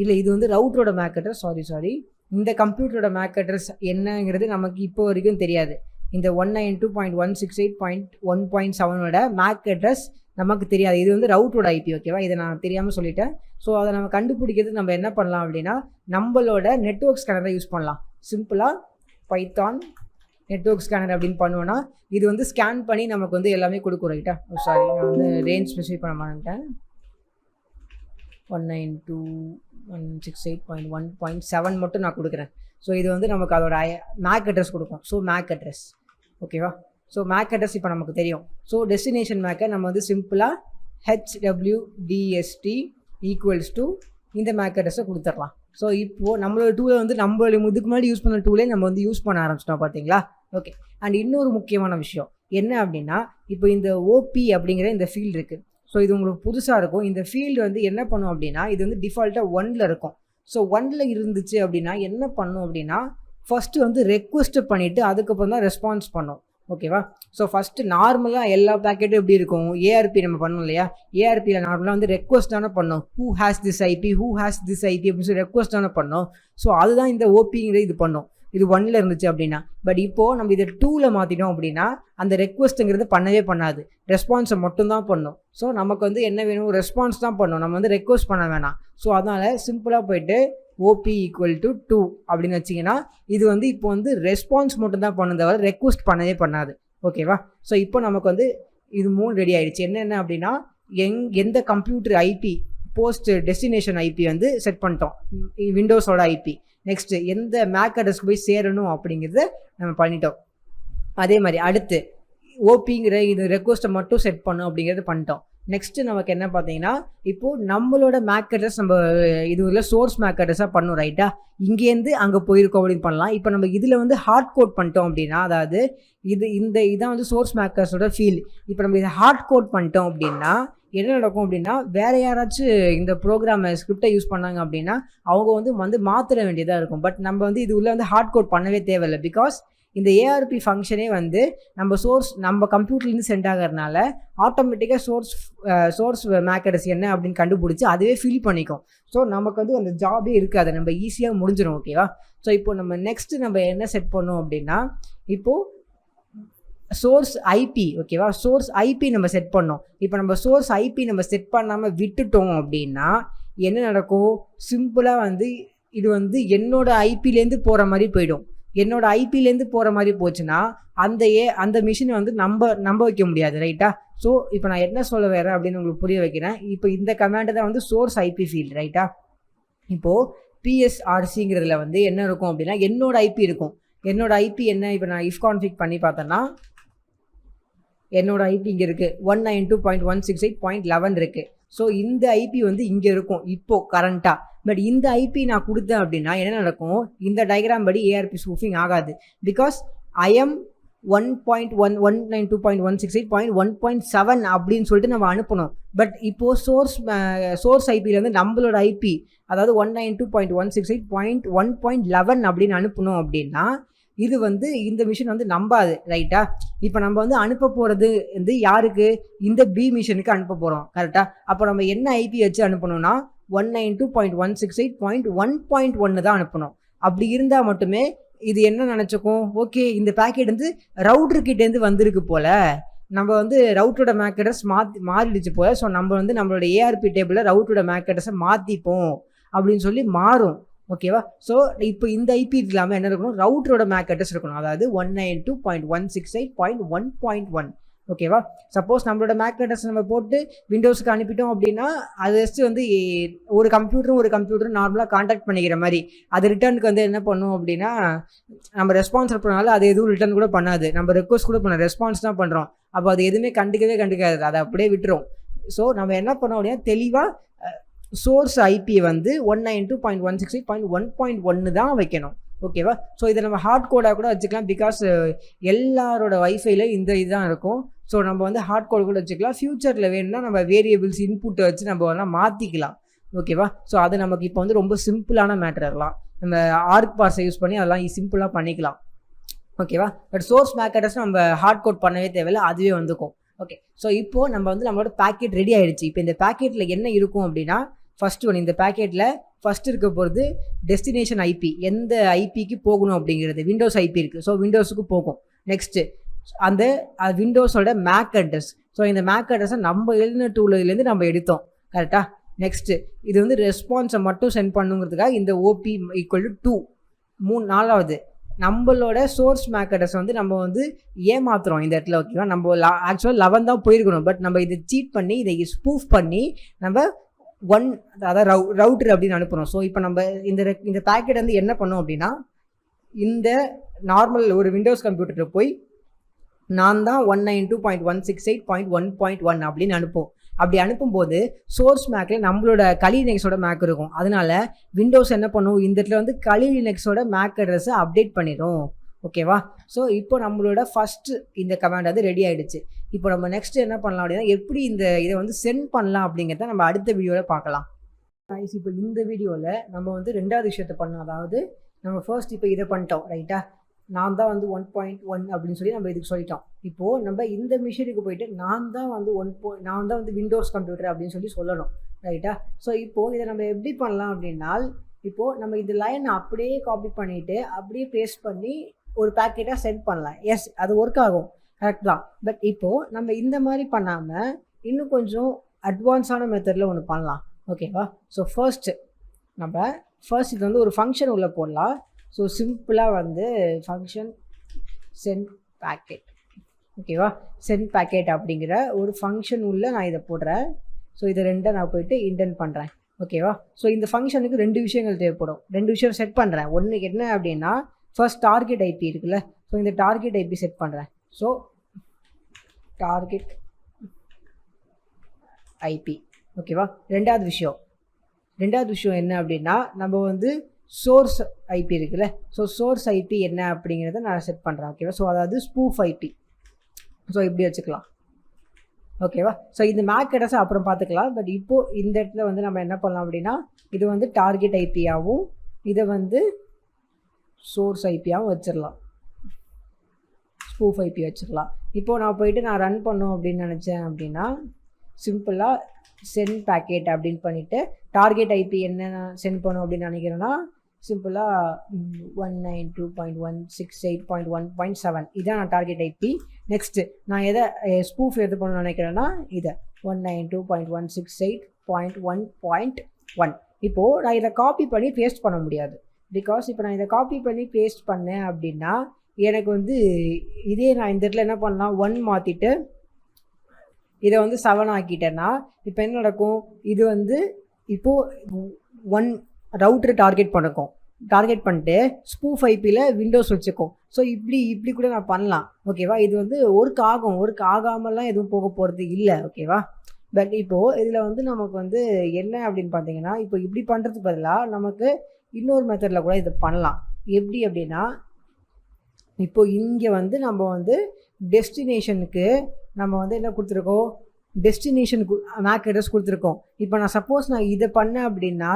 இல்லை, இது வந்து ரவுட்டரோட மேக் அட்ரஸ், சாரி இந்த கம்ப்யூட்டரோட மேக் அட்ரஸ் என்னங்கிறது நமக்கு இப்போ வரைக்கும் தெரியாது. இந்த 192.168.1.7ஓட மேக் அட்ரஸ் நமக்கு தெரியாது. இது வந்து ரவுட்டரோட ஐபி ஓகேவா. இதை நான் தெரியாமல் சொல்லிட்டேன். ஸோ அதை நம்ம கண்டுபிடிக்கிறது நம்ம என்ன பண்ணலாம் அப்படின்னா நம்மளோட நெட்வொர்க் ஸ்கேனரை யூஸ் பண்ணலாம். சிம்பிளாக பைத்தான் நெட்வொர்க் ஸ்கேனர் அப்படின்னு பண்ணுவோன்னா இது வந்து ஸ்கேன் பண்ணி நமக்கு வந்து எல்லாமே கொடுக்கும் ரைட்டா. சாரி, நான் வந்து ரேஞ்ச் ஸ்பெசிஃபை பண்ண மாட்டேன். 192.168.1.7 மட்டும் நான் கொடுக்குறேன். ஸோ இது வந்து நமக்கு அதோட மேக் அட்ரஸ் கொடுக்கும். ஸோ மேக் அட்ரஸ் ஓகேவா. ஸோ மேக் அட்ரஸ் இப்போ நமக்கு தெரியும். ஸோ டெஸ்டினேஷன் மேக்கை நம்ம வந்து சிம்பிளாக HWDST ஈக்குவல்ஸ் டு இந்த மேக் அட்ரஸை கொடுத்துடலாம். ஸோ இப்போது நம்மளோட டூலை வந்து நம்மளோட இதுக்கு முன்னாடி யூஸ் பண்ண டூலே நம்ம வந்து யூஸ் பண்ண ஆரம்பிச்சிட்டோம் பார்த்தீங்களா. ஓகே, அண்ட் இன்னொரு முக்கியமான விஷயம் என்ன அப்படின்னா இப்போ இந்த ஓபி அப்படிங்கிற இந்த ஃபீல்டு இருக்குது. ஸோ இது உங்களுக்கு புதுசாக இருக்கும். இந்த ஃபீல்டு வந்து என்ன பண்ணும் அப்படின்னா இது வந்து டிஃபால்ட்டாக 1ல் இருக்கும். ஸோ 1ல் இருந்துச்சு அப்படின்னா என்ன பண்ணும் அப்படின்னா ஃபஸ்ட்டு வந்து ரெக்வெஸ்ட்டு பண்ணிவிட்டு அதுக்கப்புறம் தான் ரெஸ்பான்ஸ் பண்ணும் ஓகேவா. ஸோ ஃபஸ்ட்டு நார்மலாக எல்லா பேக்கெட்டும் எப்படி இருக்கும், ஏஆர்பி நம்ம பண்ணோம் இல்லையா, ஏஆர்பியில் நார்மலாக வந்து ரெக்வெஸ்ட் தானே பண்ணோம். ஹூ ஹேஸ் திஸ் ஐபி அப்படின்னு சொல்லி ரெக்வெஸ்ட் தானே பண்ணோம். ஸோ அதுதான் இந்த ஓபிங்கிறது இது பண்ணோம். இது 1ல் இருந்துச்சு அப்படின்னா. பட் இப்போது நம்ம இதை 2ல் மாற்றிட்டோம் அப்படின்னா அந்த ரெக்வெஸ்ட்டுங்கிறது பண்ணவே பண்ணாது, ரெஸ்பான்ஸை மட்டும்தான் பண்ணும். ஸோ நமக்கு வந்து என்ன வேணும், ரெஸ்பான்ஸ் தான் பண்ணும், நம்ம வந்து ரெக்வெஸ்ட் பண்ண வேணாம். ஸோ அதனால் சிம்பிளாக போயிட்டு ஓபி ஈக்குவல் டு 2 அப்படின்னு வச்சிங்கன்னா இது வந்து இப்போ வந்து ரெஸ்பான்ஸ் மட்டும் தான் பண்ணும் தவிர ரெக்வெஸ்ட் பண்ணவே பண்ணாது. ஓகேவா? ஸோ இப்போ நமக்கு வந்து இது 3 ரெடி ஆயிடுச்சு. என்னென்ன அப்படின்னா எந்த computer IP post destination IP வந்து செட் பண்ணிட்டோம், விண்டோஸோட ஐபி. நெக்ஸ்ட் எந்த மேக் அட்ரஸ்க்கு போய் சேரணும் அப்படிங்கிறத நம்ம பண்ணிட்டோம். அதே மாதிரி அடுத்து ஓபிங்கிற இது ரெக்வஸ்ட்டை மட்டும் செட் பண்ணும் அப்படிங்கிறது பண்ணிட்டோம். நெக்ஸ்ட் நமக்கு என்ன பார்த்தீங்கன்னா இப்போ நம்மளோட மேக் அட்ரஸ் நம்ம இது உள்ள சோர்ஸ் மேக் அட்ரஸாக பண்ணணும், ரைட்டா? இங்கேருந்து அங்கே போயிருக்கோம் அப்படின்னு பண்ணலாம். இப்போ நம்ம இதில் வந்து ஹார்ட் கோட் பண்ணிட்டோம் அப்படின்னா, அதாவது இதான் வந்து சோர்ஸ் மேக் அட்ரஸோட ஃபீல். இப்போ நம்ம இதை ஹார்ட் கோட் பண்ணிட்டோம் அப்படின்னா என்ன நடக்கும் அப்படின்னா, வேற யாராச்சும் இந்த ப்ரோக்ராமை ஸ்கிரிப்டை யூஸ் பண்ணாங்க அப்படின்னா அவங்க வந்து மாற்ற வேண்டியதாக இருக்கும். பட் நம்ம வந்து இது உள்ள வந்து ஹார்ட் கோட் பண்ணவே தேவையில்லை. பிகாஸ் இந்த ஏஆர்பி ஃபங்க்ஷனே வந்து நம்ம கம்ப்யூட்டர்லேருந்து சென்ட் ஆகிறதுனால ஆட்டோமேட்டிக்காக சோர்ஸ் மேக் அட்ரஸ் என்ன அப்படின்னு கண்டுபிடிச்சி அதுவே ஃபில் பண்ணிக்கும். ஸோ நமக்கு வந்து அந்த ஜாபே இருக்காது, நம்ம ஈஸியாக முடிஞ்சிடும். ஓகேவா? ஸோ இப்போ நம்ம நெக்ஸ்ட் நம்ம என்ன செட் பண்ணோம் அப்படின்னா, இப்போது சோர்ஸ் ஐபி. ஓகேவா? சோர்ஸ் ஐபி நம்ம செட் பண்ணோம். இப்போ நம்ம சோர்ஸ் ஐபி நம்ம செட் பண்ணாமல் விட்டுட்டோம் அப்படின்னா என்ன நடக்கும்? சிம்பிளாக வந்து இது வந்து என்னோட ஐபிலேருந்து போகிற மாதிரி போயிடும். என்னோட ஐபிலேருந்து போகிற மாதிரி போச்சுன்னா அந்த மிஷினை வந்து நம்ப வைக்க முடியாது, ரைட்டா? ஸோ இப்போ நான் என்ன சொல்ல வரேன் அப்படின்னு உங்களுக்கு புரிய வைக்கிறேன். இப்போ இந்த கமாண்டு தான் வந்து சோர்ஸ் ஐபி ஃபீல்டு, ரைட்டா? இப்போது பிஎஸ்ஆர்சிங்கிறதுல வந்து என்ன இருக்கும் அப்படின்னா என்னோட ஐபி இருக்கும். என்னோட ஐபி என்ன? இப்போ நான் இஃப் கான்ஃபிக் பண்ணி பார்த்தேன்னா என்னோட ஐபி இங்கே இருக்குது, 192.168.11 இருக்குது. ஸோ இந்த ஐபி வந்து இங்கே இருக்கும் இப்போது கரண்ட்டாக. பட் இந்த ஐபி நான் கொடுத்தேன் அப்படின்னா என்ன நடக்கும்? இந்த டயக்ராம் படி ஏஆர்பி ஸ்பூஃபிங் ஆகாது. பிகாஸ் ஐஎம் 1.192.168.1.7 அப்படின்னு சொல்லிட்டு நம்ம அனுப்பணும். பட் இப்போது சோர்ஸ் ஐபியிலேருந்து நம்மளோட ஐபி அதாவது 192.168.1.11 அப்படின்னு அனுப்பணும் அப்படின்னா இது வந்து இந்த மிஷின் வந்து நம்பாது, ரைட்டா? இப்போ நம்ம வந்து அனுப்ப போகிறது வந்து யாருக்கு? இந்த பி மிஷினுக்கு அனுப்ப போகிறோம், கரெக்டாக? அப்போ நம்ம என்ன ஐபி வச்சு அனுப்பணும்னா 192.168.1.1 தான் அனுப்பணும். அப்படி இருந்தால் மட்டுமே இது என்ன நினச்சிக்கும்? ஓகே, இந்த பேக்கெட் வந்து ரவுட்டர்கிட்டேருந்து வந்திருக்கு போல், நம்ம வந்து ரவுட்டரோட மேக் அட்ரஸ் மாறிடுச்சு போல். ஸோ நம்ம வந்து நம்மளோட ஏஆர்பி டேபிளில் ரவுட்டரோட மேக் அட்ரஸை மாற்றிப்போம் அப்படின்னு சொல்லி மாறும். ஓகேவா? ஸோ இப்போ இந்த ஐபி இல்லாமல் என்ன இருக்கணும்? ரவுட்டரோட மேக் அட்ரஸ் இருக்கணும், அதாவது 192.168.1.1. ஓகேவா? சப்போஸ் நம்மளோட மேக் அட்ரஸ் நம்ம போட்டு விண்டோஸுக்கு அனுப்பிட்டோம் அப்படின்னா அது ஜஸ்ட் வந்து ஒரு கம்ப்யூட்டரும் நார்மலாக கான்டாக்ட் பண்ணிக்கிற மாதிரி. அது ரிட்டர்னுக்கு வந்து என்ன பண்ணும் அப்படின்னா நம்ம ரெஸ்பான்ஸ் பண்ணாலும் அது எதுவும் ரிட்டர்ன் கூட பண்ணாது. நம்ம ரெக்வஸ்ட் கூட பண்ண ரெஸ்பான்ஸ் தான் பண்ணுறோம். அப்போ அது எதுவுமே கண்டுக்காது, அதை அப்படியே விட்டுரும். ஸோ நம்ம என்ன பண்ணோம் அப்படின்னா தெளிவாக சோர்ஸ் ஐபி வந்து 192.168.1.1 தான் வைக்கணும். ஓகேவா? ஸோ இதை நம்ம ஹார்ட் கோடாக கூட வச்சுக்கலாம். பிகாஸ் எல்லாரோட வைஃபைல இந்த இதுதான் இருக்கும். ஸோ நம்ம வந்து ஹார்ட் கோட் கூட வச்சுக்கலாம். ஃப்யூச்சரில் வேணும்னா நம்ம வேரியபிள்ஸ் இன்புட்டை வச்சு நம்ம வேணால் மாற்றிக்கலாம். ஓகேவா? ஸோ அது நமக்கு இப்போ வந்து ரொம்ப சிம்பிளான மேட்டர்லாம் நம்ம ஆர்க் பார்ஸை யூஸ் பண்ணி அதெல்லாம் சிம்பிளாக பண்ணிக்கலாம். ஓகேவா? பட் சோர்ஸ் மேக் அட்ரஸ் நம்ம ஹார்ட் கோட் பண்ணவே தேவையில்லை, அதுவே வந்துக்கும். ஓகே, ஸோ இப்போது நம்ம வந்து நம்மளோட பேக்கெட் ரெடி ஆகிடுச்சு. இப்போ இந்த பேக்கெட்டில் என்ன இருக்கும் அப்படின்னா ஃபஸ்ட்டு ஒன்று, இந்த பேக்கெட்டில் ஃபஸ்ட்டு இருக்க போகிறது டெஸ்டினேஷன் ஐபி, எந்த ஐபிக்கு போகணும் அப்படிங்கிறது. விண்டோஸ் ஐபி இருக்குது, ஸோ விண்டோஸுக்கு போகும். நெக்ஸ்ட்டு அந்த விண்டோஸோட மேக் அட்ரஸ். ஸோ இந்த மேக் அட்ரஸை நம்ம எழுதின டூலேருந்து நம்ம எடுத்தோம், கரெக்டாக? நெக்ஸ்ட்டு இது வந்து ரெஸ்பான்ஸை மட்டும் சென்ட் பண்ணுங்கிறதுக்காக இந்த ஓபி = 2. நாலாவது நம்மளோட சோர்ஸ் மேக் அட்ரஸ் வந்து நம்ம வந்து ஏமாத்துறோம் இந்த இடத்துல. ஓகேவா? நம்ம ஆக்சுவலாக 11 தான் போயிருக்கணும். பட் நம்ம இதை சீட் பண்ணி இதை ஸ்பூஃப் பண்ணி நம்ம அதாவது ரவுட்டர் அப்படின்னு அனுப்புகிறோம். ஸோ இப்போ நம்ம இந்த பேக்கெட் வந்து என்ன பண்ணோம் அப்படின்னா இந்த நார்மல் ஒரு விண்டோஸ் கம்ப்யூட்டரில் போய் நான் தான் 192.168.1.1 அப்படின்னு அனுப்பும். அப்படி அனுப்பும்போது சோர்ஸ் மேக்கில் நம்மளோட கலி லினக்ஸோட மேக் இருக்கும். அதனால விண்டோஸ் என்ன பண்ணும், இந்த இடத்துல வந்து கலி லினக்ஸோட மேக் அட்ரஸை அப்டேட் பண்ணிடும். ஓகேவா? ஸோ இப்போ நம்மளோட ஃபஸ்ட்டு இந்த கமாண்ட் வந்து ரெடி ஆகிடுச்சு. இப்போ நம்ம நெக்ஸ்ட் என்ன பண்ணலாம் அப்படின்னா எப்படி இதை வந்து சென்ட் பண்ணலாம் அப்படிங்கிறத நம்ம அடுத்த வீடியோவில் பார்க்கலாம். இப்போ இந்த வீடியோவில் நம்ம வந்து ரெண்டாவது விஷயத்த பண்ணோம். அதாவது நம்ம ஃபர்ஸ்ட் இப்போ இதை பண்ணிட்டோம், ரைட்டா? நான் தான் வந்து 1.1 அப்படின்னு சொல்லி நம்ம இதுக்கு சொல்லிட்டோம். இப்போது நம்ம இந்த மிஷினுக்கு போயிட்டு நான் தான் வந்து விண்டோஸ் கம்ப்யூட்டர் அப்படின்னு சொல்லி சொல்லணும், ரைட்டா? ஸோ இப்போது இதை நம்ம எப்படி பண்ணலாம் அப்படின்னா இப்போது நம்ம இந்த லைனை அப்படியே காப்பி பண்ணிவிட்டு அப்படியே பேஸ்ட் பண்ணி ஒரு பேக்கெட்டாக சென்ட் பண்ணலாம். எஸ், அது ஒர்க் ஆகும், கரெக்ட் தான். பட் இப்போது நம்ம இந்த மாதிரி பண்ணாமல் இன்னும் கொஞ்சம் அட்வான்ஸான மெத்தடில் ஒன்று பண்ணலாம். ஓகேவா? ஸோ ஃபர்ஸ்ட் இது வந்து ஒரு ஃபங்க்ஷன் உள்ளே போடலாம். ஸோ சிம்பிளாக வந்து ஃபங்க்ஷன் சென்ட் பேக்கெட். ஓகேவா. சென்ட் பேக்கெட் அப்படிங்கிற ஒரு ஃபங்க்ஷன் உள்ள நான் இதை போடுறேன். ஸோ இதை ரெண்டை நான் போயிட்டு இன்டென்ட் பண்ணுறேன். ஓகேவா. ஸோ இந்த ஃபங்க்ஷனுக்கு 2 விஷயங்கள் தேவைப்படும். 2 விஷயம் செட் பண்ணுறேன். ஒன்று என்ன அப்படின்னா, ஃபர்ஸ்ட் டார்கெட் ஐபி இருக்குல்ல, ஸோ இந்த டார்கெட் ஐபி செட் பண்ணுறேன். ஸோ டார்கெட் ஐபி ஓகேவா. ரெண்டாவது விஷயம் என்ன அப்படின்னா, நம்ம வந்து சோர்ஸ் ஐபி இருக்குல்ல, ஸோ சோர்ஸ் ஐபி என்ன அப்படிங்கிறத நான் செட் பண்ணுறேன். ஓகேவா. ஸோ அதாவது ஸ்பூஃப் ஐபி. ஸோ இப்படி வச்சுக்கலாம். ஓகேவா. ஸோ இந்த மேக் அட்ரஸை அப்புறம் பார்த்துக்கலாம். பட் இப்போது இந்த இடத்துல வந்து நம்ம என்ன பண்ணலாம் அப்படின்னா, இது வந்து டார்கெட் ஐபியாகவும் இதை வந்து சோர்ஸ் ஐபியாகவும் வச்சிடலாம். ஸ்பூஃப் ஐபி வச்சிடலாம். இப்போது நான் போயிட்டு நான் ரன் பண்ணோம் அப்படின்னு நினச்சேன் அப்படின்னா, சிம்பிளாக சென்ட் பேக்கெட் அப்படின்னு பண்ணிவிட்டு டார்கெட் ஐபி என்ன சென்ட் பண்ணோம் அப்படின்னு நினைக்கிறேன்னா, சிம்பிளாக 192.168.1.7 இதான் நான் டார்கெட் ஐபி. நெக்ஸ்ட்டு நான் எதை ஸ்பூஃப் எது பண்ணணும்னு நினைக்கிறேன்னா, இதை 192.168.1.1. இப்போது நான் இதை காப்பி பண்ணி பேஸ்ட் பண்ண முடியாது. பிகாஸ் இப்போ நான் இதை காப்பி பண்ணி பேஸ்ட் பண்ணேன் அப்படின்னா எனக்கு வந்து இதே நான் இந்த இடத்துல என்ன பண்ணலாம், 1 மாற்றிட்டு இதை வந்து 7 ஆக்கிட்டேன்னா இப்போ என்ன நடக்கும், இது வந்து இப்போது 1 ரவுட்டர் டார்கெட் பண்ணிட்டு ஸ்பூஃப் ஐபியில் விண்டோஸ் வச்சுக்கும். ஸோ இப்படி கூட நான் பண்ணலாம். ஓகேவா. இது வந்து ஒர்க் ஆகாமலாம் எதுவும் போக போகிறது இல்லை. ஓகேவா. பட் இப்போது இதில் வந்து நமக்கு வந்து என்ன அப்படின்னு பார்த்தீங்கன்னா, இப்போ இப்படி பண்ணுறதுக்கு பதிலாக நமக்கு இன்னொரு மெத்தடில் கூட இது பண்ணலாம். எப்படி அப்படின்னா, இப்போ இங்கே வந்து நம்ம வந்து டெஸ்டினேஷனுக்கு நம்ம வந்து என்ன கொடுத்துருக்கோம், டெஸ்டினேஷனுக்கு மேக் அட்ரஸ் கொடுத்துருக்கோம். இப்போ நான் சப்போஸ் நான் இதை பண்ணேன் அப்படின்னா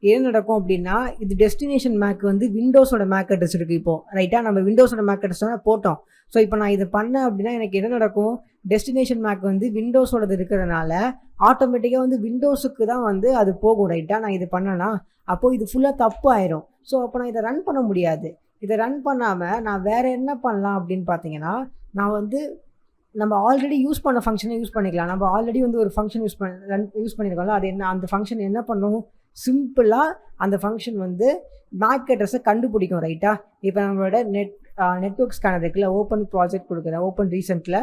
என்ன நடக்கும் அப்படின்னா, இது டெஸ்டினேஷன் மேக் வந்து விண்டோஸோட மேக் அட்ரஸ் இருக்குது. இப்போது ரைட்டாக நம்ம விண்டோஸோட மேக் அட்ரஸ் தான் போட்டோம். ஸோ இப்போ நான் இதை பண்ணேன் அப்படின்னா எனக்கு என்ன நடக்கும், டெஸ்டினேஷன் மேக் வந்து விண்டோஸோடது இருக்கிறதுனால ஆட்டோமேட்டிக்காக வந்து விண்டோஸுக்கு தான் வந்து அது போகும். ரைட்டாக நான் இது பண்ணேன்னா அப்போது இது ஃபுல்லாக தப்பு ஆயிரும். ஸோ அப்போ நான் இதை ரன் பண்ண முடியாது. இதை ரன் பண்ணாமல் நான் வேறு என்ன பண்ணலாம் அப்படின்னு பார்த்தீங்கன்னா, நான் வந்து நம்ம ஆல்ரெடி யூஸ் பண்ண ஃபங்க்ஷனை யூஸ் பண்ணிக்கலாம். நம்ம ஆல்ரெடி வந்து ஒரு ஃபங்க்ஷன் யூஸ் பண்ணியிருக்கோம்ல, அது என்ன, அந்த ஃபங்க்ஷன் என்ன பண்ணும், சிம்பிளாக அந்த ஃபங்க்ஷன் வந்து மேக் அட்ரஸை கண்டுபிடிக்கும். ரைட்டா. இப்போ நம்மளோட நெட்வொர்க் ஸ்கேனர் இருக்குல்ல, ஓப்பன் ப்ராஜெக்ட் கொடுக்குறேன், ஓப்பன் ரீசெண்டில்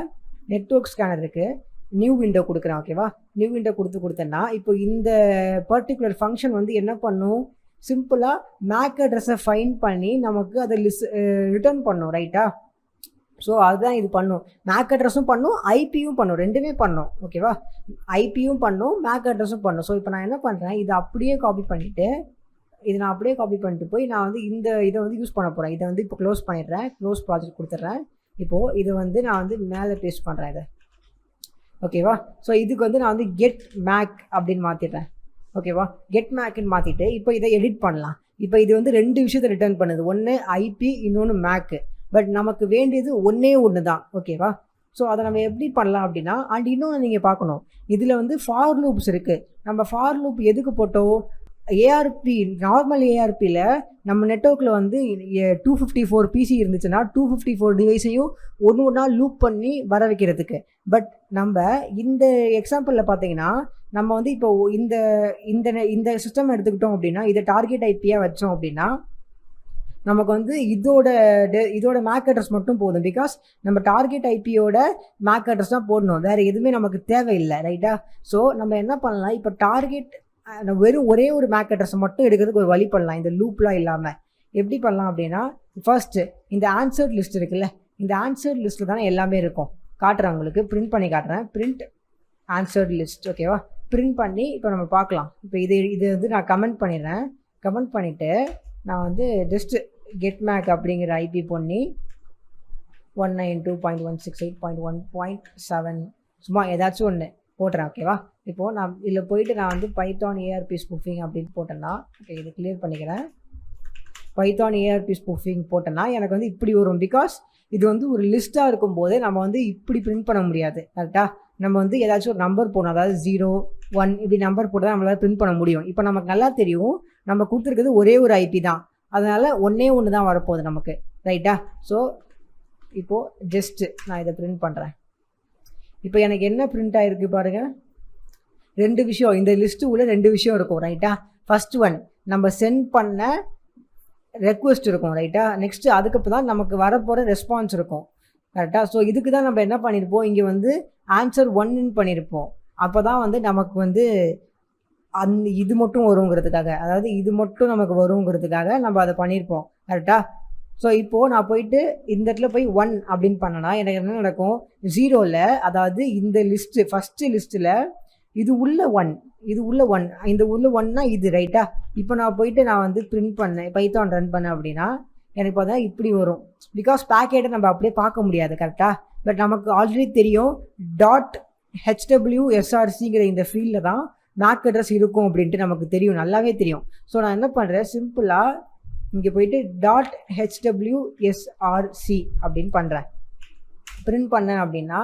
நெட்வொர்க் ஸ்கேனர் இருக்குது, நியூ விண்டோ கொடுக்குறேன். ஓகேவா. நியூ விண்டோ கொடுத்தேன்னா இப்போ இந்த பர்டிகுலர் ஃபங்க்ஷன் வந்து என்ன பண்ணும், சிம்பிளாக மேக் அட்ரஸை ஃபைண்ட் பண்ணி நமக்கு அதை ரிட்டர்ன் பண்ணும். ரைட்டா. ஸோ அதுதான் இது பண்ணும். மேக் அட்ரஸும் பண்ணும், ஐபியும் பண்ணும், ரெண்டுமே பண்ணும். ஓகேவா. ஐபியும் பண்ணும், மேக் அட்ரஸும் பண்ணும். ஸோ இப்போ நான் என்ன பண்ணுறேன், இதை அப்படியே காப்பி பண்ணிவிட்டு போய் நான் வந்து இதை வந்து யூஸ் பண்ண போகிறேன். இதை வந்து இப்போ க்ளோஸ் பண்ணிடுறேன், க்ளோஸ் ப்ராஜெக்ட் கொடுத்துட்றேன். இப்போது இதை வந்து நான் வந்து மேலே பேஸ்ட் பண்ணுறேன் இதை. ஓகேவா. ஸோ இதுக்கு வந்து நான் வந்து கெட் மேக் அப்படின்னு மாற்றிடுறேன். ஓகேவா. கெட் மேக்குன்னு மாற்றிட்டு இப்போ இதை எடிட் பண்ணலாம். இப்போ இது வந்து 2 விஷயத்தை ரிட்டர்ன் பண்ணுது, ஒன்று ஐபி, இன்னொன்று மேக்கு. பட் நமக்கு வேண்டியது ஒன்று தான். ஓகேவா. ஸோ அதை நம்ம எப்படி பண்ணலாம் அப்படின்னா, அண்ட் இன்னொன்று நீங்கள் பார்க்கணும், இதில் வந்து ஃபார் லூப்ஸ் இருக்குது. நம்ம ஃபார் லூப் எதுக்கு போட்டோம், ஏஆர்பி நார்மல் ஏஆர்பியில் நம்ம நெட்வொர்க்கில் வந்து 254 பிசி இருந்துச்சுன்னா 254 டிவைஸையும் ஒன்றா லூப் பண்ணி வர வைக்கிறதுக்கு. பட் நம்ம இந்த எக்ஸாம்பிளில் பார்த்தீங்கன்னா நம்ம வந்து இப்போ இந்த சிஸ்டம் எடுத்துக்கிட்டோம் அப்படின்னா, இதை டார்கெட் ஐபியாக வச்சோம் அப்படின்னா நமக்கு வந்து இதோட மேக் அட்ரஸ் மட்டும் போதும். பிகாஸ் நம்ம டார்கெட் ஐபியோட மேக் அட்ரஸ் தான் போடணும், வேறு எதுவுமே நமக்கு தேவையில்லை. ரைட்டா. ஸோ நம்ம என்ன பண்ணலாம், இப்போ டார்கெட் வெறும் ஒரே ஒரு மேக் அட்ரஸை மட்டும் எடுக்கிறதுக்கு ஒரு வழி பண்ணலாம், இந்த லூப்லாம் இல்லாமல். எப்படி பண்ணலாம் அப்படின்னா, ஃபர்ஸ்ட்டு இந்த ஆன்சர்ட் லிஸ்ட் இருக்குல்ல, இந்த ஆன்சர்ட் லிஸ்ட்டில் தானே எல்லாமே இருக்கும். காட்டுறேன் உங்களுக்கு, பிரிண்ட் பண்ணி காட்டுறேன். Print answered list. ஓகேவா. பிரிண்ட் பண்ணி இப்போ நம்ம பார்க்கலாம். இப்போ இது வந்து நான் கமெண்ட் பண்ணிடுறேன். கமெண்ட் பண்ணிவிட்டு நான் வந்து ஜஸ்ட்டு கெட் மேக் அப்படிங்கிற ஐபி பண்ணி 192.168.1.7 சும்மா ஏதாச்சும் ஒன்று போட்டுறேன். ஓகேவா. இப்போது நான் இதில் போயிட்டு நான் வந்து பைத்தான் ஏஆர்பி ஸ்பூஃபிங் அப்படின்னு போட்டேன்னா, ஓகே இது கிளியர் பண்ணிக்கிறேன். பைத்தான் ஏஆர்பி ஸ்பூஃபிங் போட்டேன்னா எனக்கு வந்து இப்படி வரும். பிகாஸ் இது வந்து ஒரு லிஸ்ட்டாக இருக்கும்போது நம்ம வந்து இப்படி பிரிண்ட் பண்ண முடியாது. கரெக்டாக. நம்ம வந்து ஏதாச்சும் ஒரு நம்பர் போடணும், அதாவது 0, 1 இப்படி நம்பர் போட்டு தான் நம்மளால் பிரிண்ட் பண்ண முடியும். இப்போ நமக்கு நல்லா தெரியும் நம்ம கொடுத்துருக்கிறது ஒரே ஒரு ஐபி தான், அதனால் ஒன்று தான் வரப்போகுது நமக்கு. ரைட்டா. ஸோ இப்போது ஜஸ்ட்டு நான் இதை பிரிண்ட் பண்ணுறேன். இப்போ எனக்கு என்ன பிரிண்ட் ஆகிருக்கு பாருங்கள், 2 விஷயம். இந்த லிஸ்ட்டு உள்ள 2 விஷயம் இருக்கும். ரைட்டா. ஃபஸ்ட் ஒன் நம்ம சென்ட் பண்ண ரெக்வெஸ்ட் இருக்கும். ரைட்டா. நெக்ஸ்ட்டு அதுக்கப்புறம் தான் நமக்கு வரப்போகிற ரெஸ்பான்ஸ் இருக்கும். கரெக்டாக. ஸோ இதுக்கு தான் நம்ம என்ன பண்ணியிருப்போம், இங்கே வந்து ஆன்சர் 1ன்னு பண்ணியிருப்போம். அப்போ தான் வந்து நமக்கு வந்து இது மட்டும் வருங்கிறதுக்காக, அதாவது இது மட்டும் நமக்கு வருங்கிறதுக்காக நம்ம அதை பண்ணியிருப்போம். கரெக்டாக. ஸோ இப்போது நான் போயிட்டு இந்த இடத்துல போய் 1 அப்படின்னு பண்ணனா எனக்கு என்ன நடக்கும், 0ல், அதாவது இந்த லிஸ்ட்டு ஃபஸ்ட்டு லிஸ்ட்டில் இது உள்ள 1, இது உள்ள 1, இந்த உள்ள 1னா இது ரைட்டா. இப்போ நான் போயிட்டு நான் வந்து பிரிண்ட் பண்ணேன், பைத்தான் ரன் பண்ணேன் அப்படின்னா எனக்கு பார்த்தா இப்படி வரும். பிகாஸ் பேக்கெட்டை நம்ம அப்படியே பார்க்க முடியாது. கரெக்டாக. பட் நமக்கு ஆல்ரெடி தெரியும் .hwsrcங்கிற இந்த ஃபீல்டில் தான் மேக் அட்ரஸ் இருக்கும் அப்படின்ட்டு நமக்கு தெரியும், நல்லாவே தெரியும். ஸோ நான் என்ன பண்ணுறேன், சிம்பிளாக இங்கே போயிட்டு .hwsrc அப்படின்னு பண்ணுறேன். பிரிண்ட் பண்ணேன் அப்படின்னா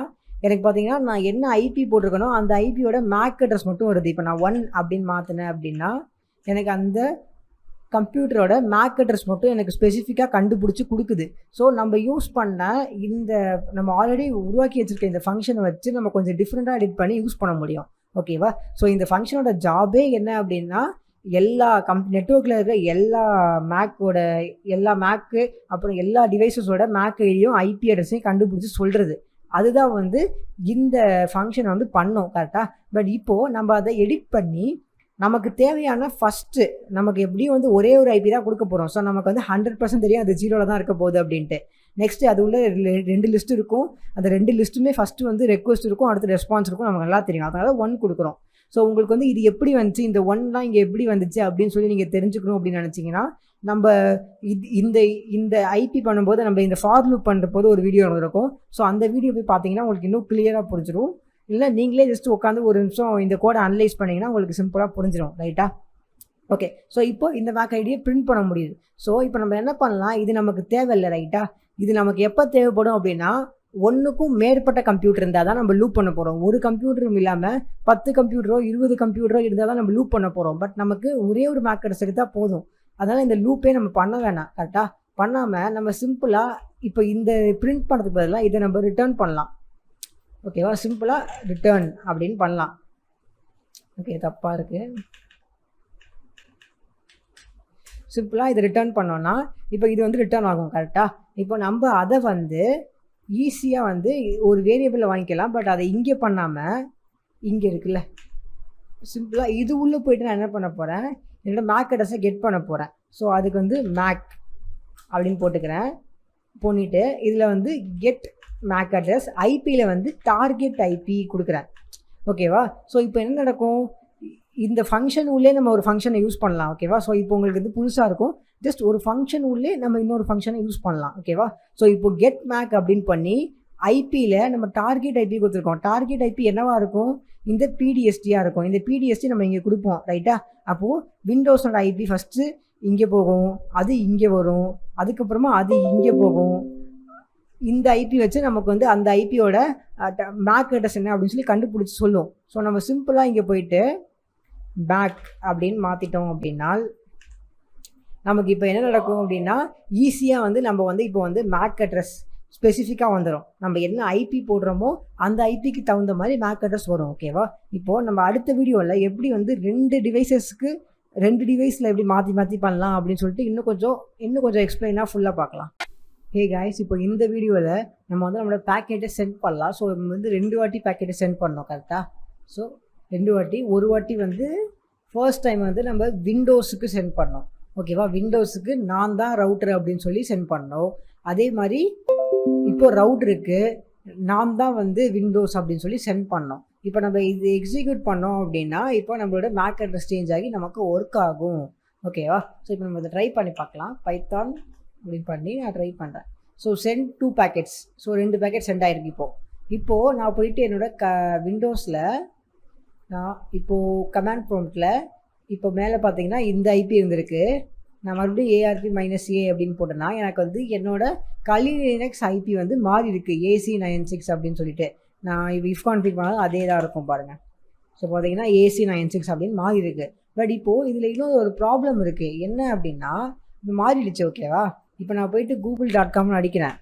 எனக்கு பார்த்தீங்கன்னா நான் என்ன ஐபி போட்டிருக்கனோ அந்த ஐபியோட மேக் அட்ரஸ் மட்டும் வருது. இப்போ நான் 1 அப்படின்னு மாற்றினேன் அப்படின்னா எனக்கு அந்த கம்ப்யூட்டரோட மேக் அட்ரஸ் மட்டும் எனக்கு ஸ்பெசிஃபிக்காக கண்டுபிடிச்சி கொடுக்குது. ஸோ நம்ம யூஸ் பண்ண இந்த நம்ம ஆல்ரெடி உருவாக்கி வச்சுருக்க இந்த ஃபங்க்ஷனை வச்சு நம்ம கொஞ்சம் டிஃப்ரெண்ட்டாக எடிட் பண்ணி யூஸ் பண்ண முடியும். ஓகேவா. ஸோ இந்த ஃபங்க்ஷனோட ஜாபே என்ன அப்படின்னா எல்லா நெட்வொர்க்கில் இருக்கிற எல்லா மேக்கு அப்புறம் எல்லா டிவைஸஸோட மேக் ஐடியும் ஐபி அட்ரஸையும் கண்டுபிடிச்சி சொல்கிறது. அதுதான் வந்து இந்த ஃபங்க்ஷனை வந்து பண்ணோம். கரெக்டாக. பட் இப்போது நம்ம அதை எடிட் பண்ணி நமக்கு தேவையான ஃபஸ்ட்டு நமக்கு எப்படியும் வந்து ஒரே ஒரு ஐபி தான் கொடுக்க போகிறோம். ஸோ நமக்கு வந்து 100% தெரியும் அது 0ல் தான் இருக்க போகுது அப்படின்ட்டு. நெக்ஸ்ட்டு அது உள்ள 2 லிஸ்ட் இருக்கும். அந்த 2 லிஸ்ட்டுமே ஃபஸ்ட்டு வந்து ரெக்வஸ்ட் இருக்கும், அடுத்து ரெஸ்பான்ஸ் இருக்கும், நமக்கு நல்லா தெரியும். அதனால் 1 கொடுக்குறோம். ஸோ உங்களுக்கு வந்து இது எப்படி வந்துச்சு, இந்த 1லாம் இங்கே எப்படி வந்துச்சு அப்படின்னு சொல்லி நீங்கள் தெரிஞ்சுக்கணும் அப்படின்னு நினச்சிங்கன்னா நம்ம இந்த ஐபி பண்ணும்போது நம்ம இந்த ஃபார் லூப் பண்ணுற போது ஒரு வீடியோ இருக்கும். ஸோ அந்த வீடியோ போய் பார்த்தீங்கன்னா உங்களுக்கு இன்னும் கிளியராக புரிஞ்சிடும். இல்லை நீங்களே ஜஸ்ட் உட்காந்து ஒரு நிமிஷம் இந்த கோடை அனலைஸ் பண்ணிங்கன்னா உங்களுக்கு சிம்பிளாக புரிஞ்சிடும். ரைட்டா. ஓகே. ஸோ இப்போ இந்த மேக் ஐடியை பிரிண்ட் பண்ண முடியுது. ஸோ இப்போ நம்ம என்ன பண்ணலாம், இது நமக்கு தேவையில்லை. ரைட்டா. இது நமக்கு எப்போ தேவைப்படும் அப்படின்னா 1க்கும் மேற்பட்ட கம்ப்யூட்டர் இருந்தால் தான் நம்ம லூப் பண்ண போகிறோம். ஒரு கம்ப்யூட்டரும் இல்லாமல் 10 கம்ப்யூட்டரோ 20 கம்ப்யூட்டரோ இருந்தால் தான் நம்ம லூப் பண்ண போகிறோம். பட் நமக்கு ஒரே ஒரு மேக் அட்ரஸ் எடுத்தால் போதும். அதனால் இந்த லூப்பே நம்ம பண்ண வேணாம். கரெக்டாக. பண்ணாமல் நம்ம சிம்பிளாக இப்போ இந்த பிரிண்ட் பண்ணுறதுக்கு பதிலாக இதை நம்ம ரிட்டர்ன் பண்ணலாம். ஓகேவா. சிம்பிளாக ரிட்டர்ன் அப்படின்னு பண்ணலாம். ஓகே, தப்பாக இருக்குது. சிம்பிளாக இதை ரிட்டர்ன் பண்ணோன்னா இப்போ இது வந்து ரிட்டர்ன் ஆகும். கரெக்டாக. இப்போ நம்ம அதை வந்து ஈஸியாக வந்து ஒரு வேரியபிளில் வாங்கிக்கலாம். பட் அதை இங்கே பண்ணாமல் இங்கே இருக்குல்ல, சிம்பிளாக இது உள்ளே போய்ட்டு நான் என்ன பண்ண போகிறேன், என்னோடய மேக் அட்ரஸை கெட் பண்ண போகிறேன். ஸோ அதுக்கு வந்து மேக் அப்படின்னு போட்டுக்கிறேன். பண்ணிவிட்டு இதில் வந்து கெட் மேக் அட்ரஸ், ஐபியில் வந்து டார்கெட் ஐபி கொடுக்குறேன். ஓகேவா. ஸோ இப்போ என்ன நடக்கும், இந்த ஃபங்க்ஷன் உள்ளே நம்ம ஒரு ஃபங்க்ஷனை யூஸ் பண்ணலாம். ஓகேவா. ஸோ இப்போ உங்களுக்கு வந்து புதுசாக இருக்கும், ஜஸ்ட் ஒரு ஃபங்க்ஷன் உள்ளே நம்ம இன்னொரு ஃபங்க்ஷனை யூஸ் பண்ணலாம். ஓகேவா. ஸோ இப்போ கெட் மேக் அப்படின்னு பண்ணி ஐபியில் நம்ம டார்கெட் ஐபி கொடுத்துருக்கோம். டார்கெட் ஐபி என்னவாக இருக்கும், இந்த பிடிஎஸ்டியாக இருக்கும். இந்த பிடிஎஸ்டி நம்ம இங்கே கொடுப்போம். ரைட்டா. அப்போது விண்டோஸோட ஐபி ஃபஸ்ட்டு இங்கே போகும், அது இங்கே வரும், அதுக்கப்புறமா அது இங்கே போகும். இந்த ஐபி வச்சு நமக்கு வந்து அந்த ஐபியோட மேக் அட்ரஸ் என்ன அப்படின்னு சொல்லி கண்டுபிடிச்சி சொல்லும். ஸோ நம்ம சிம்பிளாக இங்கே போயிட்டு பேக் அப்படின்னு மாற்றிட்டோம் அப்படின்னா நமக்கு இப்போ என்ன நடக்கும் அப்படின்னா ஈஸியாக வந்து நம்ம வந்து இப்போ வந்து மேக் அட்ரஸ் ஸ்பெசிஃபிக்காக வந்துடும். நம்ம என்ன ஐபி போடுறோமோ அந்த ஐபிக்கு தகுந்த மாதிரி மேக் அட்ரஸ் வரும். ஓகேவா. இப்போது நம்ம அடுத்த வீடியோவில் எப்படி வந்து 2 டிவைஸில் எப்படி மாற்றி பண்ணலாம் அப்படின்னு சொல்லிட்டு இன்னும் கொஞ்சம் எக்ஸ்பிளைனாக ஃபுல்லாக பார்க்கலாம். ஹே காய்ஸ், இப்போ இந்த வீடியோவில் நம்ம வந்து நம்மளோட பேக்கெட்டை சென்ட் பண்ணலாம். ஸோ நம்ம வந்து 2 வாட்டி பேக்கெட்டை சென்ட் பண்ணோம். கரெக்டாக. ஸோ 2 வாட்டி, ஒரு வாட்டி வந்து ஃபர்ஸ்ட் டைம் வந்து நம்ம விண்டோஸுக்கு சென்ட் பண்ணோம். ஓகேவா. விண்டோஸுக்கு நான் தான் ரவுட்டர் அப்படின்னு சொல்லி சென்ட் பண்ணோம். அதே மாதிரி இப்போ ரவுட்டருக்கு நாம் தான் வந்து விண்டோஸ் அப்படின்னு சொல்லி சென்ட் பண்ணோம். இப்போ நம்ம இது எக்ஸிக்யூட் பண்ணோம் அப்படின்னா இப்போ நம்மளோட மேக் அட்ரஸ் சேஞ்ச் ஆகி நமக்கு ஒர்க் ஆகும். ஓகேவா. ஸோ இப்போ நம்ம இதை ட்ரை பண்ணி பார்க்கலாம். பைத்தான் அப்படின்னு பண்ணி நான் ட்ரை பண்ணுறேன். So sent 2 packets. So 2 packet sent ஆகிருக்கு. இப்போது நான் போயிட்டு என்னோடய விண்டோஸில் நான் இப்போது கமாண்ட் ப்ராம்ப்டில் இப்போ மேலே பார்த்தீங்கன்னா இந்த ஐபி இருந்திருக்கு. நான் மறுபடியும் ARP-A அப்படின்னு போட்டேன்னா எனக்கு வந்து என்னோட Kali Linux ஐபி வந்து மாறி இருக்குது, AC96 அப்படின்னு சொல்லிட்டு. நான் இப்போ இஃப் கான்ஃபிக் பண்ணாலும் அதே தான் இருக்கும் பாருங்கள். ஸோ பார்த்தீங்கன்னா AC96 அப்படின்னு மாறி இருக்குது. பட் இப்போது இதில் இன்னொரு ஒரு ப்ராப்ளம் இருக்குது. என்ன அப்படின்னா இது மாறிடுச்சு. ஓகேவா. இப்போ நான் போயிட்டு google.comனு அடிக்கிறேன்,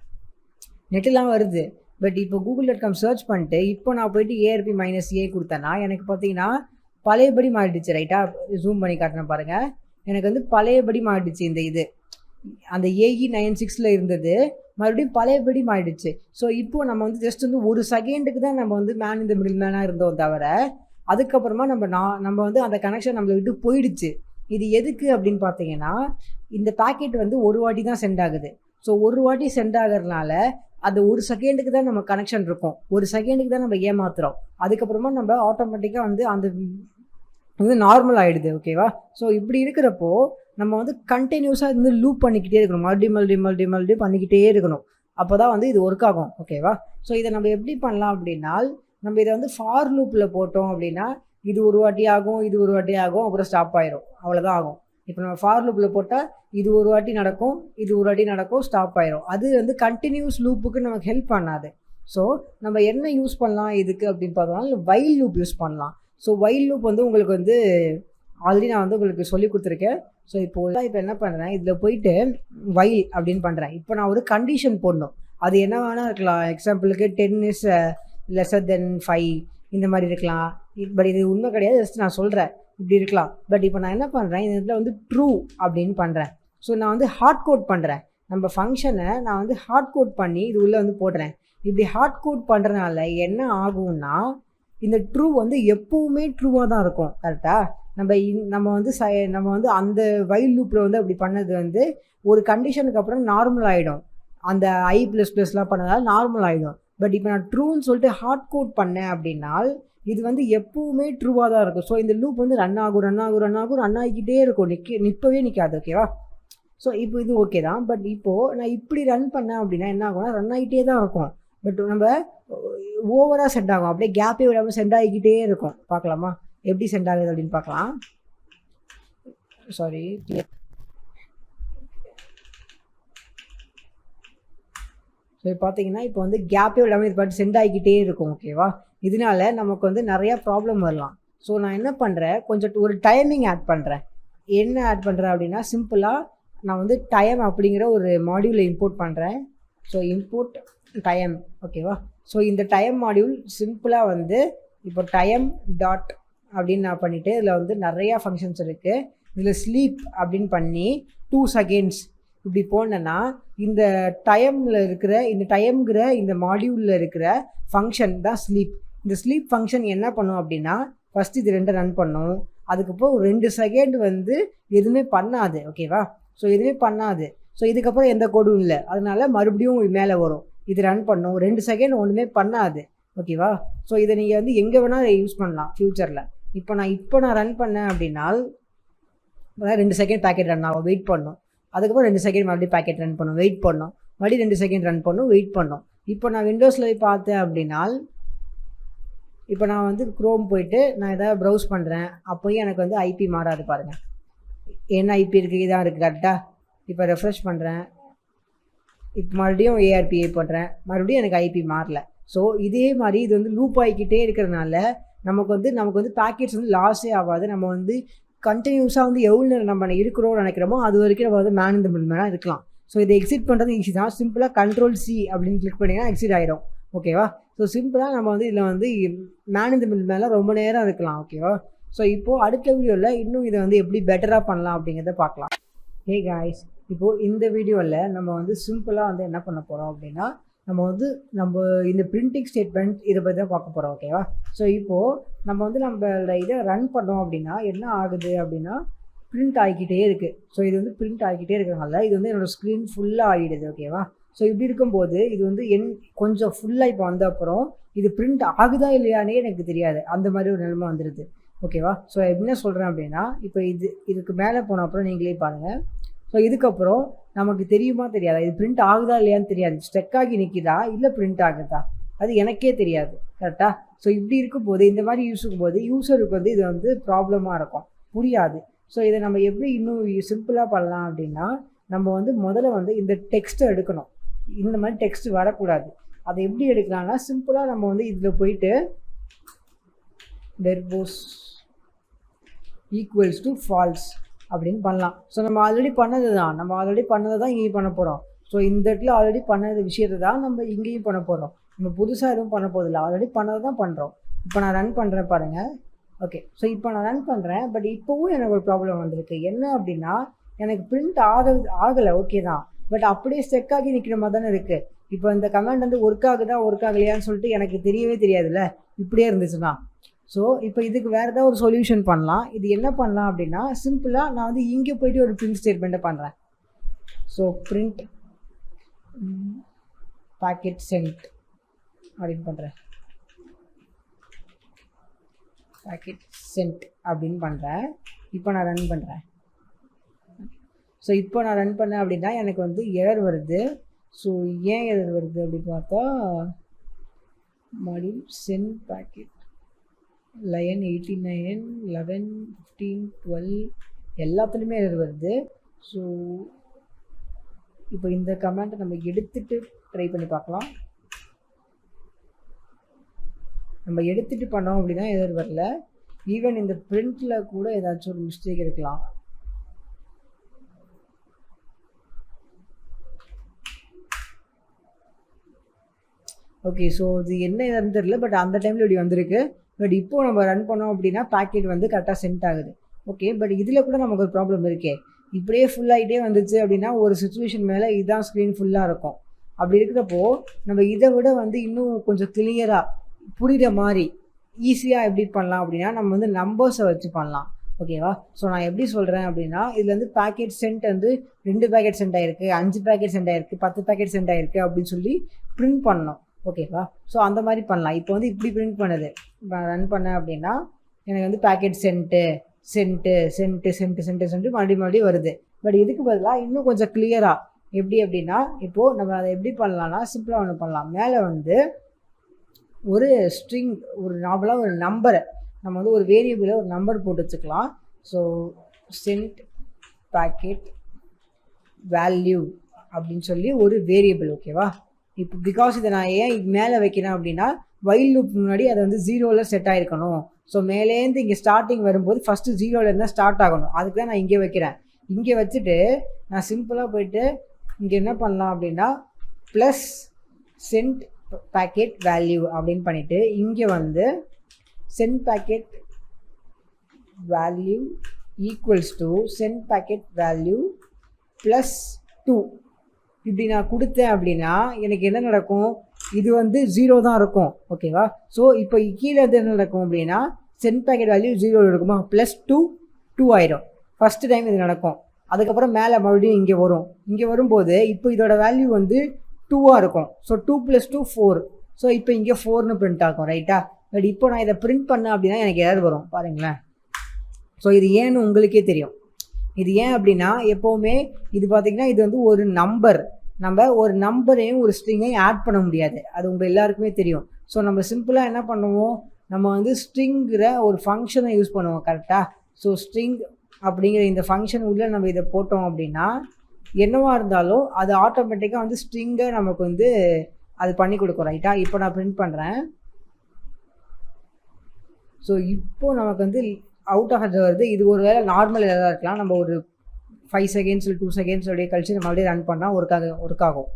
நெட்டெல்லாம் வருது. பட் இப்போ google.com சர்ச் பண்ணிட்டு இப்போ நான் போயிட்டு ARP-A கொடுத்தேன்னா எனக்கு பார்த்தீங்கன்னா பழையபடி மாறிடுச்சு. ரைட்டாக ஜூம் பண்ணி காட்டினேன் பாருங்கள். எனக்கு வந்து பழையபடி மாறிடுச்சு. இந்த இது அந்த AE96 இருந்தது மறுபடியும் பழையபடி ஆயிடுச்சு. ஸோ இப்போ நம்ம வந்து ஜஸ்ட் வந்து ஒரு செகண்டுக்கு தான் நம்ம வந்து மேன் இந்த மிடில் மேனாக இருந்தோம் தவிர அதுக்கப்புறமா நம்ம வந்து அந்த கனெக்ஷன் நம்மளை விட்டு போயிடுச்சு. இது எதுக்கு அப்படின்னு பார்த்தீங்கன்னா, இந்த பேக்கெட் வந்து ஒரு வாட்டி தான் சென்ட் ஆகுது. ஸோ ஒரு வாட்டி சென்ட் ஆகிறதுனால அது ஒரு செகண்டுக்கு தான் நம்ம கனெக்ஷன் இருக்கும். ஒரு செகண்டுக்கு தான் நம்ம ஏமாத்துறோம். அதுக்கப்புறமா நம்ம ஆட்டோமேட்டிக்காக வந்து அந்த வந்து நார்மல் ஆகிடுது. ஓகேவா? ஸோ இப்படி இருக்கிறப்போ நம்ம வந்து கண்டினியூஸாக வந்து லூப் பண்ணிக்கிட்டே இருக்கணும். மறுபடியும் பண்ணிக்கிட்டே இருக்கணும். அப்போ தான் வந்து இது ஒர்க் ஆகும். ஓகேவா? ஸோ இதை நம்ம எப்படி பண்ணலாம் அப்படின்னா, நம்ம இதை வந்து ஃபார் லூப்பில் போட்டோம் அப்படின்னா இது ஒரு வாட்டி ஆகும், இது ஒரு வாட்டி ஆகும், அப்புறம் ஸ்டாப் ஆயிரும். அவ்வளோதான் ஆகும். இப்போ நம்ம ஃபார் லூப்பில் போட்டால் இது ஒரு வாட்டி நடக்கும், இது ஒரு வாட்டி நடக்கும், ஸ்டாப் ஆயிரும். அது வந்து கண்டினியூஸ் லூப்புக்கு நமக்கு ஹெல்ப் பண்ணாது. ஸோ நம்ம என்ன யூஸ் பண்ணலாம் இதுக்கு அப்படின்னு பார்த்தோம்னா வைல் லூப் யூஸ் பண்ணலாம். ஸோ வைல் லூப் வந்து உங்களுக்கு வந்து ஆல்ரெடி நான் வந்து உங்களுக்கு சொல்லி கொடுத்துருக்கேன். ஸோ இப்போ என்ன பண்ணுறேன், இதில் போயிட்டு வைல் அப்படின்னு பண்ணுறேன். இப்போ நான் ஒரு கண்டிஷன் போடணும். அது என்ன வேணால் இருக்கலாம். எக்ஸாம்பிளுக்கு 10 இஸ் லெஸர் தென் 5 இந்த மாதிரி இருக்கலாம். பட் இது உண்மை கிடையாது, ஜஸ்ட் நான் சொல்கிறேன் இப்படி இருக்கலாம். பட் இப்போ நான் என்ன பண்ணுறேன், இந்த இதில் வந்து ட்ரூ அப்படின்னு பண்ணுறேன். ஸோ நான் வந்து ஹார்ட் கோட் பண்ணுறேன். நம்ம ஃபங்க்ஷனை நான் வந்து ஹார்ட் கோட் பண்ணி இது உள்ளே வந்து போடுறேன். இப்படி ஹார்ட் கோட் பண்ணுறதுனால என்ன ஆகும்னா, இந்த ட்ரூ வந்து எப்போவுமே ட்ரூவாக தான் இருக்கும். கரெக்டாக? நம்ம வந்து அந்த வைல் லூப்பில் வந்து அப்படி பண்ணது வந்து ஒரு கண்டிஷனுக்கு அப்புறம் நார்மல் ஆகிடும். அந்த I++லாம் பண்ணதால் நார்மல் ஆகிடும். பட் இப்போ நான் ட்ரூன்னு சொல்லிட்டு ஹார்ட் கோட் பண்ணேன் அப்படின்னா இது வந்து எப்போவுமே ட்ரூவாக தான் இருக்கும். ஸோ இந்த லூப் வந்து ரன் ஆகிக்கிட்டே இருக்கும். நிற்பவே நிற்காது. ஓகேவா? ஸோ இப்போ இது ஓகே தான். பட் இப்போது நான் இப்படி ரன் பண்ணேன் அப்படின்னா என்ன ஆகும்னா ரன் ஆகிட்டே தான் இருக்கும். பட் நம்ம ஓவராக சென்ட் ஆகும். அப்படியே கேப்பே விடாமல் சென்ட் ஆகிக்கிட்டே இருக்கும். பார்க்கலாமா எப்படி சென்ட் ஆகுது அப்படின்னு பார்க்கலாம். சாரி, ஸோ பார்த்தீங்கன்னா இப்போ வந்து கேப்பே விடாமல் இது பாட்டு சென்ட் ஆகிக்கிட்டே இருக்கும். ஓகேவா? இதனால நமக்கு வந்து நிறையா ப்ராப்ளம் வரலாம். ஸோ நான் என்ன பண்ணுறேன், கொஞ்சம் ஒரு டைமிங் ஆட் பண்ணுறேன். என்ன ஆட் பண்ணுறேன் அப்படின்னா, சிம்பிளாக நான் வந்து டைம் அப்படிங்கிற ஒரு மாடியூலை இம்போர்ட் பண்ணுறேன். So import time. ஓகேவா? ஸோ இந்த டைம் மாடியூல் சிம்பிளாக வந்து இப்போ டைம் டாட் அப்படின்னு நான் பண்ணிவிட்டு இதில் வந்து நிறையா ஃபங்க்ஷன்ஸ் இருக்குது. இதில் ஸ்லீப் அப்படின்னு பண்ணி 2 செகண்ட்ஸ் இப்படி போனேன்னா இந்த டைமில் இருக்கிற இந்த டைம்ங்கிற இந்த மாடியூலில் இருக்கிற ஃபங்க்ஷன் தான் ஸ்லீப். இந்த ஸ்லீப் ஃபங்க்ஷன் என்ன பண்ணும் அப்படின்னா, ஃபஸ்ட்டு இது 2 ரன் பண்ணும். அதுக்கப்புறம் 2 செகண்ட் வந்து எதுவுமே பண்ணாது. ஓகேவா? ஸோ எதுவுமே பண்ணாது. ஸோ இதுக்கப்புறம் எந்த கோடும் இல்லை. அதனால மறுபடியும் மேலே வரும். இது ரன் பண்ணும். 2 செகண்ட் ஒன்றுமே பண்ணாது. ஓகேவா? ஸோ இதை நீங்கள் வந்து எங்கே வேணால் யூஸ் பண்ணலாம் ஃப்யூச்சரில். இப்போ நான் ரன் பண்ணேன் அப்படின்னா 2 செகண்ட் பேக்கெட் ரன் ஆகும், வெயிட் பண்ணும். அதுக்கப்புறம் 2 செகண்ட் மறுபடியும் பேக்கெட் ரன் பண்ணும், வெயிட் பண்ணும். மறுபடியும் 2 செகண்ட் ரன் பண்ணும், வெயிட் பண்ணும். இப்போ நான் விண்டோஸில் போய் பார்த்தேன் அப்படின்னா, இப்போ நான் வந்து க்ரோம் போயிட்டு நான் எதாவது ப்ரௌஸ் பண்ணுறேன். அப்போயும் எனக்கு வந்து ஐபி மாறாது. பாருங்கள் என்ன ஐபி இருக்குது, இதான் இருக்குது. கரெக்டாக இப்போ ரெஃப்ரெஷ் பண்ணுறேன். இப்போ மறுபடியும் ARPA பண்ணுறேன். மறுபடியும் எனக்கு ஐபி மாறல. ஸோ இதே மாதிரி இது வந்து லூப் ஆகிக்கிட்டே இருக்கிறதுனால நமக்கு வந்து பேக்கெட்ஸ் வந்து லாஸே ஆகாது. நம்ம வந்து கண்டினியூஸாக வந்து எவ்வளோ நேரம் நம்ம இருக்கிறோம்னு நினைக்கிறோமோ அது வரைக்கும் நம்ம வந்து மேன் இந்த மிடில் மேனாக இருக்கலாம். ஸோ இதை எக்ஸிட் பண்ணுறது ஈஸி தான். சிம்பிளாக Ctrl+C அப்படின்னு கிளிக் பண்ணிங்கன்னா எக்ஸிட் ஆகிடும். ஓகேவா? ஸோ சிம்பிளாக நம்ம வந்து இதில் வந்து மேன் இந்த மிடில் மேலே ரொம்ப நேரம் இருக்கலாம். ஓகேவா? ஸோ இப்போது அடுத்த வீடியோவில் இன்னும் இதை வந்து எப்படி பெட்டராக பண்ணலாம் அப்படிங்கிறத பார்க்கலாம். ஹே காய்ஸ், இப்போது இந்த வீடியோவில் நம்ம வந்து சிம்பிளாக வந்து என்ன பண்ண போகிறோம் அப்படின்னா, நம்ம இந்த பிரிண்டிங் ஸ்டேட்மெண்ட் இதை பற்றி தான் பார்க்க போகிறோம். ஓகேவா? ஸோ இப்போது நம்ம வந்து நம்மளோட இதை ரன் பண்ணோம் அப்படின்னா என்ன ஆகுது அப்படின்னா பிரிண்ட் ஆகிக்கிட்டே இருக்குது. ஸோ இது வந்து பிரிண்ட் ஆகிக்கிட்டே இருக்கிறதுனால இது வந்து என்னோடய ஸ்க்ரீன் ஃபுல்லாக ஆகிடுது. ஓகேவா? ஸோ இப்படி இருக்கும்போது இது வந்து கொஞ்சம் ஃபுல்லாக இப்போ வந்த அப்புறம் இது பிரிண்ட் ஆகுதா இல்லையானே எனக்கு தெரியாது. அந்த மாதிரி ஒரு நிலைமை வந்துடுது. ஓகேவா? ஸோ என்ன சொல்கிறேன் அப்படின்னா, இப்போ இதுக்கு மேலே போன அப்புறம் நீங்களே பாருங்கள். ஸோ இதுக்கப்புறம் நமக்கு தெரியுமா தெரியாதா, இது பிரிண்ட் ஆகுதா இல்லையான்னு தெரியாது. ஸ்டெக் ஆகி நிற்கிதா இல்லை பிரிண்ட் ஆகுதா அது எனக்கே தெரியாது. கரெக்டாக? ஸோ இப்படி இருக்கும்போது இந்த மாதிரி இருக்கும்போது யூஸருக்கு வந்து இது வந்து ப்ராப்ளமாக இருக்கும், புரியாது. ஸோ இதை நம்ம எப்படி இன்னும் சிம்பிளாக பண்ணலாம் அப்படின்னா, நம்ம வந்து முதல்ல வந்து இந்த டெக்ஸ்ட்டை எடுக்கணும். இந்த மாதிரி டெக்ஸ்ட் வரக்கூடாது. அதை எப்படி எடுக்கலாம்னா, சிம்பிளாக நம்ம வந்து இதில் போயிட்டு verbose ஈக்குவல்ஸ் டு ஃபால்ஸ் அப்படின்னு பண்ணலாம். ஸோ நம்ம ஆல்ரெடி பண்ணதை தான் இங்கேயும் பண்ண போகிறோம். ஸோ இந்த இடத்துல ஆல்ரெடி பண்ணது விஷயத்தை தான் நம்ம இங்கேயும் பண்ண போகிறோம். நம்ம புதுசாக எதுவும் பண்ண போதில்லை, ஆல்ரெடி பண்ணதை தான் பண்ணுறோம். இப்போ நான் ரன் பண்ணுறேன் பாருங்கள். ஓகே, ஸோ இப்போ நான் ரன் பண்ணுறேன். பட் இப்போவும் எனக்கு ஒரு ப்ராப்ளம் வந்திருக்கு. என்ன அப்படின்னா, எனக்கு பிரிண்ட் ஆகலை. ஓகே தான், பட் அப்படியே ஸ்டெக் ஆகி நிற்கிற மாதிரி தானே இருக்குது. இப்போ இந்த கமெண்ட் வந்து ஒர்க் ஆகுதா ஒர்க் ஆகலையான்னு சொல்லிட்டு எனக்கு தெரியவே தெரியாதுல்ல இப்படியே இருந்துச்சுன்னா. ஸோ இப்போ இதுக்கு வேறு ஏதாவது ஒரு சொல்யூஷன் பண்ணலாம். இது என்ன பண்ணலாம் அப்படின்னா, சிம்பிளாக நான் வந்து இங்கே போய்ட்டு ஒரு பிரிண்ட் ஸ்டேட்மெண்ட்டை பண்ணுறேன். ஸோ பிரிண்ட் பாக்கெட் சென்ட் அப்படின்னு பண்ணுறேன். பாக்கெட் சென்ட் அப்படின்னு பண்ணுறேன். இப்போ நான் ரன் பண்ணுறேன். ஸோ இப்போ நான் ரன் பண்ணேன் அப்படின்னா எனக்கு வந்து எரர் வருது. ஸோ ஏன் எரர் வருது அப்படின்னு பார்த்தா, மாடியூல் சென்ட் பாக்கெட் லைன் 89, 11, 15, 12 எல்லாத்துலேயுமே எரர் வருது. ஸோ இப்போ இந்த கமெண்ட்டை நம்ம எடுத்துகிட்டு ட்ரை பண்ணி பார்க்கலாம். நம்ம எடுத்துகிட்டு பண்ணோம் அப்படின்னா எரர் வரல. ஈவன் இந்த பிரிண்டில் கூட ஏதாச்சும் ஒரு மிஸ்டேக் இருக்கலாம். ஓகே, ஸோ இது என்ன எரர்னு தெரியல. பட் அந்த டைமில் இப்படி வந்திருக்கு. பட் இப்போது நம்ம ரன் பண்ணோம் அப்படின்னா பேக்கெட் வந்து கரெக்டாக சென்ட் ஆகுது. ஓகே, பட் இதில் கூட நமக்கு ஒரு ப்ராப்ளம் இருக்கே. இப்படியே ஃபுல்லாகிட்டே வந்துச்சு அப்படின்னா ஒரு சுச்சுவேஷன் மேலே இதுதான் ஸ்க்ரீன் ஃபுல்லாக இருக்கும். அப்படி இருக்கிறப்போ நம்ம இதை விட வந்து இன்னும் கொஞ்சம் கிளியராக புரிகிற மாதிரி ஈஸியாக எப்படி பண்ணலாம் அப்படின்னா, நம்ம வந்து நம்பர்ஸை வச்சு பண்ணலாம். ஓகேவா? ஸோ நான் எப்படி சொல்கிறேன் அப்படின்னா, இதில் வந்து பேக்கெட் சென்ட் வந்து 2 பேக்கெட் சென்ட் ஆகிருக்கு, 5 பேக்கெட் சென்ட் ஆகிருக்கு, 10 பேக்கெட் சென்ட் ஆகிருக்கு அப்படின்னு சொல்லி பிரிண்ட் பண்ணணும். ஓகேவா? ஸோ அந்த மாதிரி பண்ணலாம். இப்போ வந்து இப்படி பிரிண்ட் பண்ணுது. நான் ரன் பண்ணேன் அப்படின்னா எனக்கு வந்து பேக்கெட் சென்ட்டு மறுபடியும் வருது. பட் இதுக்கு பதிலாக இன்னும் கொஞ்சம் கிளியராக எப்படி அப்படின்னா, இப்போது நம்ம அதை எப்படி பண்ணலாம்னா, சிம்பிளாக ஒன்று பண்ணலாம். மேலே வந்து ஒரு ஸ்ட்ரிங், ஒரு நார்மலாக ஒரு நம்பரை நம்ம வந்து ஒரு வேரியபிளை ஒரு நம்பர் போட்டு வச்சுக்கலாம். ஸோ சென்ட் பேக்கெட் வேல்யூ அப்படின்னு சொல்லி ஒரு வேரியபிள். ஓகேவா? இப்போ பிகாஸ் இதை நான் ஏன் மேலே வைக்கிறேன் அப்படின்னா, வைல் லூப் முன்னாடி அதை வந்து 0ல் செட் ஆகிருக்கணும். ஸோ மேலேருந்து இங்கே ஸ்டார்டிங் வரும்போது ஃபஸ்ட்டு 0லேருந்து தான் ஸ்டார்ட் ஆகணும். அதுக்கு தான் நான் இங்கே வைக்கிறேன். இங்கே வச்சுட்டு நான் சிம்பிளாக போயிட்டு இங்கே என்ன பண்ணலாம் அப்படின்னா, ப்ளஸ் சென்ட் பேக்கெட் வேல்யூ அப்படின்னு பண்ணிவிட்டு இங்கே வந்து sent packet value equals to sent packet value plus 2 இப்படி நான் கொடுத்தேன் அப்படின்னா எனக்கு என்ன நடக்கும், இது வந்து 0 தான் இருக்கும். ஓகேவா? ஸோ இப்போ கீழே வந்து என்ன நடக்கும் அப்படின்னா, சென்ட் பேக்கெட் வேல்யூ 0 இருக்குமா, ப்ளஸ் 2 ஆயிடும். ஃபஸ்ட்டு டைம் இது நடக்கும். அதுக்கப்புறம் மேலே மறுபடியும் இங்கே வரும். இங்கே வரும்போது இப்போ இதோட வேல்யூ வந்து 2ஆக இருக்கும். ஸோ 2 + 2 4. ஸோ இப்போ இங்கே 4னு பிரிண்ட் ஆகும். ரைட்டா? பட் இப்போ நான் இதை பிரிண்ட் பண்ணேன் அப்படின்னா எனக்கு எரர் வரும். பாருங்களேன். ஸோ இது ஏன்னு உங்களுக்கே தெரியும். இது ஏன் அப்படின்னா, எப்போவுமே இது பார்த்திங்கன்னா இது வந்து ஒரு நம்பர். நம்ம ஒரு நம்பரையும் ஒரு ஸ்ட்ரிங்கையும் ஆட் பண்ண முடியாது. அது உங்கள் எல்லாருக்குமே தெரியும். ஸோ நம்ம சிம்பிளாக என்ன பண்ணுவோம், நம்ம வந்து ஸ்ட்ரிங்கிற ஒரு ஃபங்க்ஷனை யூஸ் பண்ணுவோம். கரெக்டாக? ஸோ ஸ்ட்ரிங் அப்படிங்கிற இந்த ஃபங்க்ஷன் உள்ளே நம்ம இதை போட்டோம் அப்படின்னா என்னவாக இருந்தாலும் அது ஆட்டோமேட்டிக்காக வந்து ஸ்ட்ரிங்கை நமக்கு வந்து அது பண்ணி கொடுக்கும். ரைட்டா? இப்போ நான் பிரிண்ட் பண்ணுறேன். ஸோ இப்போது நமக்கு வந்து அவுட் ஆஃப் எரர் வருது. இது ஒரு வேளை நார்மல் எரராக இருக்கலாம். நம்ம ஒரு 5 செகண்ட்ஸ் இல்லை 2 செகண்ட்ஸ் அப்படியே கழிச்சு நம்ம அப்படியே ரன் பண்ணால் ஒர்க் ஆகும்.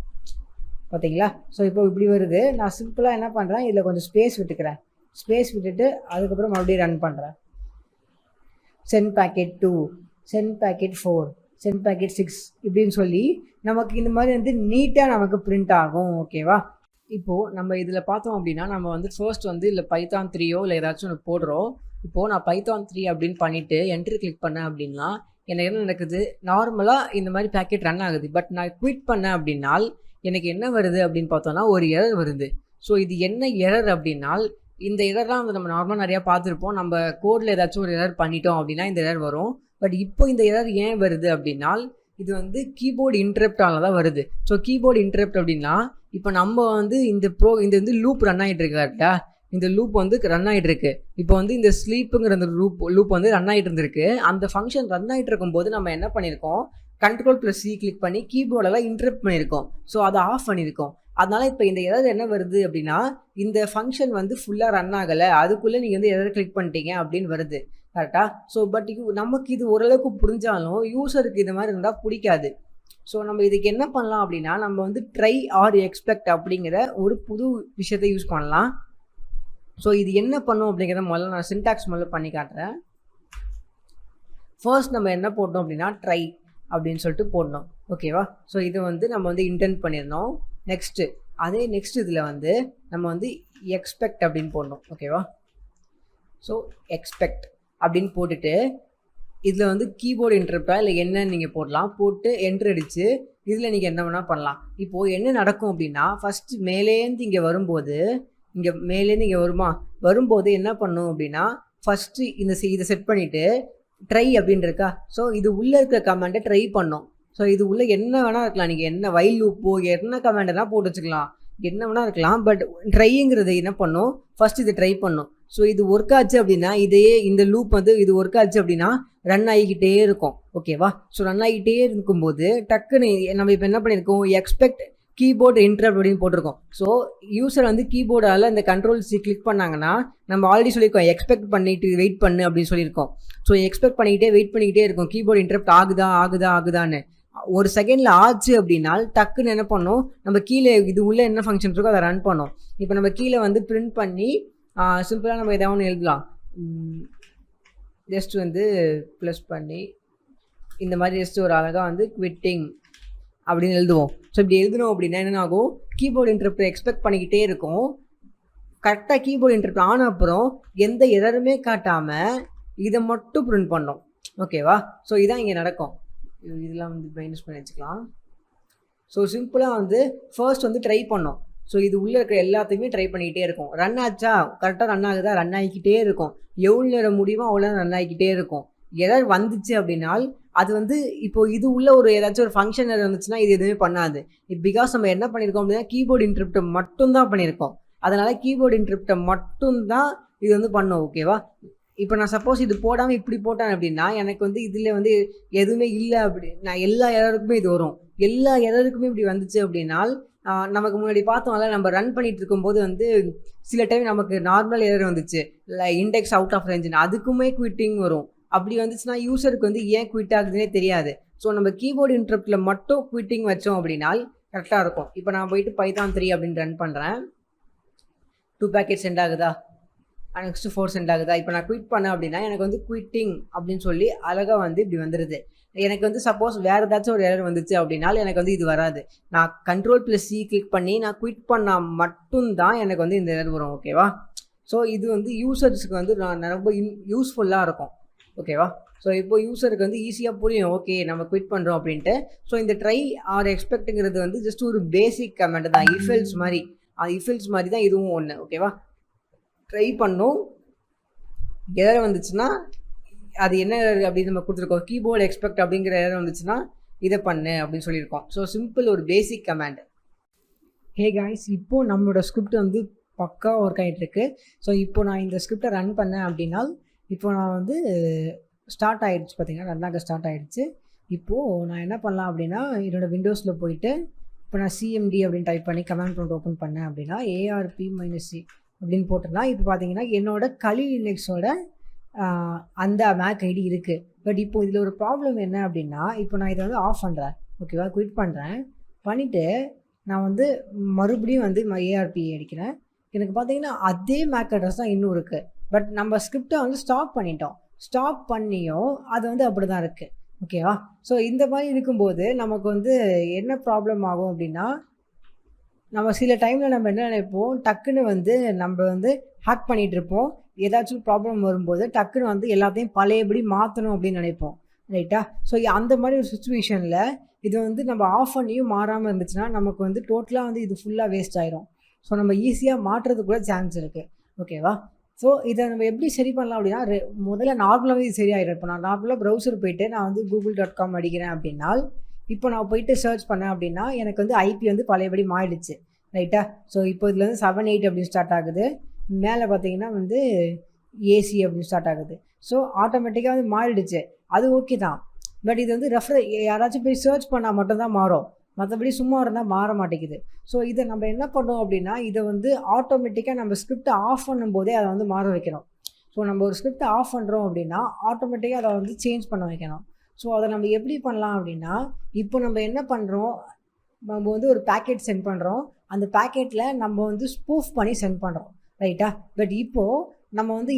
பார்த்தீங்களா? ஸோ இப்போ இப்படி வருது. நான் சிம்பிளாக என்ன பண்ணுறேன், இதில் கொஞ்சம் ஸ்பேஸ் விட்டுக்கிறேன். ஸ்பேஸ் விட்டுட்டு அதுக்கப்புறம் மறுபடியும் ரன் பண்ணுறேன். Sent packet 2, sent packet 4, sent packet 6 இப்படின்னு சொல்லி நமக்கு இந்த மாதிரி வந்து நீட்டாக நமக்கு பிரிண்ட் ஆகும். ஓகேவா? இப்போது நம்ம இதில் பார்த்தோம் அப்படின்னா, நம்ம வந்து ஃபர்ஸ்ட் வந்து இல்லை பைத்தான் 3 இல்லை ஏதாச்சும் ஒன்று போடுறோம். இப்போது நான் பைத்தான் 3 அப்படின்னு பண்ணிவிட்டு என்ட்ரி கிளிக் பண்ணேன் அப்படின்னா எனக்கு என்ன நடக்குது, நார்மலாக இந்த மாதிரி பேக்கெட் ரன் ஆகுது. பட் நான் குவிட் பண்ணேன் அப்படின்னால் எனக்கு என்ன வருது அப்படின்னு பார்த்தோன்னா ஒரு எரர் வருது. ஸோ இது என்ன எரர் அப்படின்னால், இந்த எரர்லாம் வந்து நம்ம நார்மலாக நிறையா பார்த்துருப்போம். நம்ம கோடில் ஏதாச்சும் ஒரு எரர் பண்ணிட்டோம் அப்படின்னா இந்த எரர் வரும். பட் இப்போ இந்த எரர் ஏன் வருது அப்படின்னால், இது வந்து கீபோர்டு இன்டரப்டால தான் வருது. ஸோ கீபோர்டு இன்டரப்ட் அப்படின்னா, இப்போ நம்ம வந்து இந்த வந்து லூப் ரன் ஆகிட்டு இருக்கு. கரெக்டாக? இந்த லூப் வந்து ரன் ஆகிட்டு இருக்கு. இப்போ வந்து இந்த ஸ்லீப்புங்கிற அந்த லூப் வந்து ரன் ஆகிட்டு இருந்திருக்கு. அந்த ஃபங்க்ஷன் ரன் ஆகிட்டு இருக்கும்போது நம்ம என்ன பண்ணியிருக்கோம், Ctrl+C கிளிக் பண்ணி கீபோர்டெல்லாம் இன்டரப்ட் பண்ணியிருக்கோம். ஸோ அதை ஆஃப் பண்ணியிருக்கோம். அதனால் இப்போ இந்த எரர் என்ன வருது அப்படின்னா, இந்த ஃபங்க்ஷன் வந்து ஃபுல்லாக ரன் ஆகலை, அதுக்குள்ளே நீங்கள் வந்து எரர் கிளிக் பண்ணிட்டீங்க அப்படின்னு வருது. கரெக்டாக? ஸோ பட் நமக்கு இது ஓரளவுக்கு புரிஞ்சாலும் யூசருக்கு இது மாதிரி இருந்தால் பிடிக்காது. ஸோ நம்ம இதுக்கு என்ன பண்ணலாம் அப்படின்னா, நம்ம வந்து ட்ரை ஆர் எக்ஸ்பெக்ட் அப்படிங்கிற ஒரு புது விஷயத்தை யூஸ் பண்ணலாம். ஸோ இது என்ன பண்ணும் அப்படிங்கிறத முதல்ல நான் சின்டாக்ஸ் முதல்ல பண்ணி காட்டுறேன். ஃபர்ஸ்ட் நம்ம என்ன போட்டோம் அப்படின்னா, ட்ரை அப்படின்னு சொல்லிட்டு போடணும். ஓகேவா? ஸோ இதை வந்து நம்ம வந்து இன்டென்ட் பண்ணியிருந்தோம். நெக்ஸ்ட்டு அதே நெக்ஸ்ட் இதில் வந்து நம்ம வந்து எக்ஸ்பெக்ட் அப்படின்னு போடணும். ஓகேவா? ஸோ எக்ஸ்பெக்ட் அப்படின்னு போட்டுட்டு இதில் வந்து கீபோர்டு இன்டரப்டா இல்லை என்னன்னு நீங்கள் போடலாம். போட்டு என்ட்ரு அடித்து இதில் நீங்கள் என்ன வேணால் பண்ணலாம். இப்போது என்ன நடக்கும் அப்படின்னா ஃபஸ்ட்டு மேலேருந்து இங்கே வரும்போது இங்கே மேலேருந்து இங்கே வரும்போது என்ன பண்ணும் அப்படின்னா ஃபஸ்ட்டு இதை செட் பண்ணிவிட்டு ட்ரை அப்படின்னு இருக்கா. ஸோ இது உள்ளே இருக்கிற கமாண்டை ட்ரை பண்ணோம். ஸோ இது உள்ளே என்ன வேணால் இருக்கலாம். நீங்கள் என்ன வைல் லூப்போ என்ன கமாண்டெல்லாம் போட்டு வச்சுக்கலாம், என்ன வேணால் இருக்கலாம். பட் ட்ரைங்கிறது என்ன பண்ணும், ஃபஸ்ட் இது ட்ரை பண்ணும். ஸோ இது ஒர்க் ஆச்சு அப்படின்னா இதையே இந்த லூப் வந்து இது ஒர்க் ஆச்சு அப்படின்னா ரன் ஆகிக்கிட்டே இருக்கும். ஓகேவா? ஸோ ரன் ஆகிக்கிட்டே இருக்கும்போது டக்குன்னு நம்ம இப்போ என்ன பண்ணியிருக்கோம், எக்ஸ்பெக்ட் கீபோர்டு இன்டரப்ட் அப்படின்னு போட்டிருக்கோம். ஸோ யூசர் வந்து கீபோர்டால் இந்த கண்ட்ரோல் சி கிளிக் பண்ணாங்கன்னா நம்ம ஆல்ரெடி சொல்லியிருக்கோம் எக்ஸ்பெக்ட் பண்ணிட்டு வெயிட் பண்ணு அப்படின்னு சொல்லியிருக்கோம். ஸோ எக்ஸ்பெக்ட் பண்ணிக்கிட்டே வெயிட் பண்ணிக்கிட்டே இருக்கும் கீபோர்டு இன்டரப்ட் ஆகுதான்னு. ஒரு செகண்டில் ஆச்சு அப்படின்னா டக்குன்னு என்ன பண்ணோம், நம்ம கீழே இது உள்ள என்ன ஃபங்க்ஷன் இருக்கோ அதை ரன் பண்ணோம். இப்போ நம்ம கீழே வந்து பிரிண்ட் பண்ணி சிம்பிளாக நம்ம எதாவது ஒன்று எழுதலாம். ஜஸ்ட் வந்து ப்ளஸ் பண்ணி இந்த மாதிரி ஜஸ்ட் ஒரு அழகாக வந்து குவிட்டிங் அப்படின்னு எழுதுவோம். ஸோ இப்படி எழுதணும் அப்படின்னா என்ன ஆகும், கீபோர்டு இன்டரப்ட் எக்ஸ்பெக்ட் பண்ணிக்கிட்டே இருக்கும். கரெக்டாக கீபோர்டு இன்டரப்ட் ஆன அப்புறம் எந்த எரருமே காட்டாமல் இதை மட்டும் பிரிண்ட் பண்ணோம். ஓகேவா? ஸோ இதான் இங்கே நடக்கும். இதெல்லாம் வந்து மைனஸ் பண்ணி வச்சுக்கலாம். ஸோ சிம்பிளாக வந்து ஃபர்ஸ்ட் வந்து ட்ரை பண்ணோம். ஸோ இது உள்ளே இருக்கிற எல்லாத்தையுமே ட்ரை பண்ணிக்கிட்டே இருக்கும். ரன் ஆச்சா, கரெக்டாக ரன் ஆகுதா, ரன் ஆகிக்கிட்டே இருக்கும். எவ்வளோ நேரம் முடியுமோ அவ்வளோ நேரம் ரன் ஆகிக்கிட்டே இருக்கும். எதாவது வந்துச்சு அப்படின்னால் அது வந்து இப்போது இது உள்ள ஒரு ஏதாச்சும் ஒரு ஃபங்க்ஷன் இருந்துச்சுன்னா இது எதுவுமே பண்ணாது. பிகாஸ் நம்ம என்ன பண்ணியிருக்கோம் அப்படின்னா கீபோர்டு இன்டரப்ட்டை மட்டும்தான் பண்ணியிருக்கோம். அதனால் கீபோர்டு இன்டரப்ட்டை மட்டும்தான் இது வந்து பண்ணும். ஓகேவா? இப்போ நான் சப்போஸ் இது போடாமல் இப்படி போட்டேன் அப்படின்னா எனக்கு வந்து இதில் வந்து எதுவுமே இல்லை அப்படி நான் எல்லா எரருக்குமே இது வரும். எல்லா எரருக்குமே இப்படி வந்துச்சு அப்படின்னால் நமக்கு முன்னாடி பார்த்தோம்ல நம்ம ரன் பண்ணிட்டு இருக்கும்போது வந்து சில டைம் நமக்கு நார்மல் எரர் வந்துச்சு, இல்லை இண்டெக்ஸ் அவுட் ஆஃப் ரேஞ்சுன்னு, அதுக்குமே குவிட்டிங் வரும். அப்படி வந்துச்சுன்னா யூசருக்கு வந்து ஏன் குவிட் ஆகுதுன்னே தெரியாது. ஸோ நம்ம கீபோர்டு இன்டரப்ட்டில் மட்டும் குவிட்டிங் வச்சோம் அப்படின்னால் கரெக்டாக இருக்கும். இப்போ நான் போயிட்டு Python 3 அப்படின்னு ரன் பண்ணுறேன். 2 பேக்கெட் சென்ட் ஆகுதா, நெக்ஸ்ட்டு 4 சென்ட் ஆகுதா. இப்போ நான் குவிட் பண்ணேன் அப்படின்னா எனக்கு வந்து குவிட்டிங் அப்படின்னு சொல்லி அழகாக வந்து இப்படி வந்துடுது. எனக்கு வந்து சப்போஸ் வேறு ஏதாச்சும் ஒரு எரர் வந்துச்சு அப்படின்னாலும் எனக்கு வந்து இது வராது. நான் Ctrl+C கிளிக் பண்ணி நான் குவிட் பண்ணால் மட்டும்தான் எனக்கு வந்து இந்த எரர் வரும். ஓகேவா? ஸோ இது வந்து யூசர்ஸுக்கு வந்து ரொம்ப யூஸ்ஃபுல்லாக இருக்கும். ஓகேவா? ஸோ இப்போ யூசருக்கு வந்து ஈஸியாக புரியும், ஓகே நம்ம குவிட் பண்ணுறோம் அப்படின்ட்டு. ஸோ இந்த ட்ரை ஆர் எக்ஸ்பெக்ட்டுங்கிறது வந்து ஜஸ்ட் ஒரு பேசிக் கமெண்ட் தான், இஃபெல்ஸ் மாதிரி. இஃபெல்ஸ் மாதிரி தான் இதுவும் ஒன்று. ஓகேவா? ட்ரை பண்ணும், எரர் வந்துச்சுன்னா அது என்ன அப்படின்னு நம்ம கொடுத்துருக்கோம், கீபோர்டு எக்ஸ்பெக்ட் அப்படிங்கிற எரர் வந்துச்சுன்னா இதை பண்ணு அப்படின்னு சொல்லியிருக்கோம். ஸோ சிம்பிள் ஒரு பேசிக் கமாண்ட். ஹே காய்ஸ், இப்போது நம்மளோட ஸ்கிரிப்ட் வந்து பக்கா ஒர்க் ஆகிட்டுருக்கு. ஸோ இப்போது நான் இந்த ஸ்கிரிப்டை ரன் பண்ணேன் அப்படின்னா இப்போ நான் வந்து ஸ்டார்ட் ஆகிடுச்சு. பார்த்தீங்கன்னா ரன்னாக ஸ்டார்ட் ஆகிடுச்சு. இப்போது நான் என்ன பண்ணலாம் அப்படின்னா என்னோடய விண்டோஸில் போயிட்டு இப்போ நான் CMD அப்படின்னு டைப் பண்ணி கமாண்ட் ப்ராம்ப்ட் ஓப்பன் பண்ணேன் அப்படின்னா ARP-C அப்படின்னு போட்டோம்னா இப்போ பார்த்தீங்கன்னா என்னோட Kali Linuxோட அந்த மேக் ஐடி இருக்குது. பட் இப்போ இதில் ஒரு ப்ராப்ளம் என்ன அப்படின்னா இப்போ நான் இதை வந்து ஆஃப் பண்ணுறேன். ஓகேவா? குவிட் பண்ணுறேன். பண்ணிவிட்டு நான் வந்து மறுபடியும் வந்து ARP அடிக்கிறேன். எனக்கு பார்த்தீங்கன்னா அதே மேக் அட்ரஸ் தான் இன்னும் இருக்குது. பட் நம்ம ஸ்கிரிப்டை வந்து ஸ்டாப் பண்ணிட்டோம். ஸ்டாப் பண்ணியும் அது வந்து அப்படி தான் இருக்குது. ஓகேவா? ஸோ இந்த மாதிரி இருக்கும்போது நமக்கு வந்து என்ன ப்ராப்ளம் ஆகும் அப்படின்னா நம்ம சில டைமில் நம்ம என்ன நினைப்போம், டக்குன்னு வந்து நம்ம வந்து ஹேக் பண்ணிகிட்டு இருப்போம். ஏதாச்சும் ப்ராப்ளம் வரும்போது டக்குன்னு வந்து எல்லாத்தையும் பழையபடி மாற்றணும் அப்படின்னு நினைப்போம். ரைட்டா? ஸோ அந்த மாதிரி ஒரு சுச்சுவேஷனில் இது வந்து நம்ம ஆஃப் பண்ணியும் மாறாமல் இருந்துச்சுன்னா நமக்கு வந்து டோட்டலாக வந்து இது ஃபுல்லாக வேஸ்ட் ஆயிரும். ஸோ நம்ம ஈஸியாக மாற்றுறதுக்கு கூட சான்ஸ் இருக்குது. ஓகேவா? ஸோ இதை நம்ம எப்படி சரி பண்ணலாம் அப்படின்னா முதல்ல நார்மலாகவே இது சரியாயிடும். இப்போ நான் நார்மலாக ப்ரௌசர் போயிட்டு நான் வந்து google.com அடிக்கிறேன் அப்படின்னா இப்போ நான் போயிட்டு சர்ச் பண்ணேன் அப்படின்னா எனக்கு வந்து ஐபி வந்து பழையபடி மாறிடுச்சு. ரைட்டா? ஸோ இப்போ இதில் வந்து 78 அப்படின்னு ஸ்டார்ட் ஆகுது. மேலே பார்த்தீங்கன்னா வந்து AC அப்படின்னு ஸ்டார்ட் ஆகுது. ஸோ ஆட்டோமேட்டிக்காக வந்து மாறிடுச்சு. அது ஓகே தான். பட் இது வந்து யாராச்சும் போய் சர்ச் பண்ணால் மட்டும்தான் மாறும். மற்றபடி சும்மா இருந்தால் மாற மாட்டேங்குது. ஸோ இதை நம்ம என்ன பண்ணோம் அப்படின்னா இதை வந்து ஆட்டோமேட்டிக்காக நம்ம ஸ்கிரிப்டை ஆஃப் பண்ணும்போதே அதை வந்து மாற வைக்கணும். ஸோ நம்ம ஒரு ஸ்கிரிப்டை ஆஃப் பண்ணுறோம் அப்படின்னா ஆட்டோமேட்டிக்காக அதை வந்து சேஞ்ச் பண்ண வைக்கணும். ஸோ அதை நம்ம எப்படி பண்ணலாம் அப்படின்னா இப்போ நம்ம என்ன பண்ணுறோம், நம்ம வந்து ஒரு பேக்கெட் சென்ட் பண்ணுறோம். அந்த பேக்கெட்டில் நம்ம வந்து ஸ்பூஃப் பண்ணி சென்ட் பண்ணுறோம். ரைட்டா? பட் இப்போது நம்ம வந்து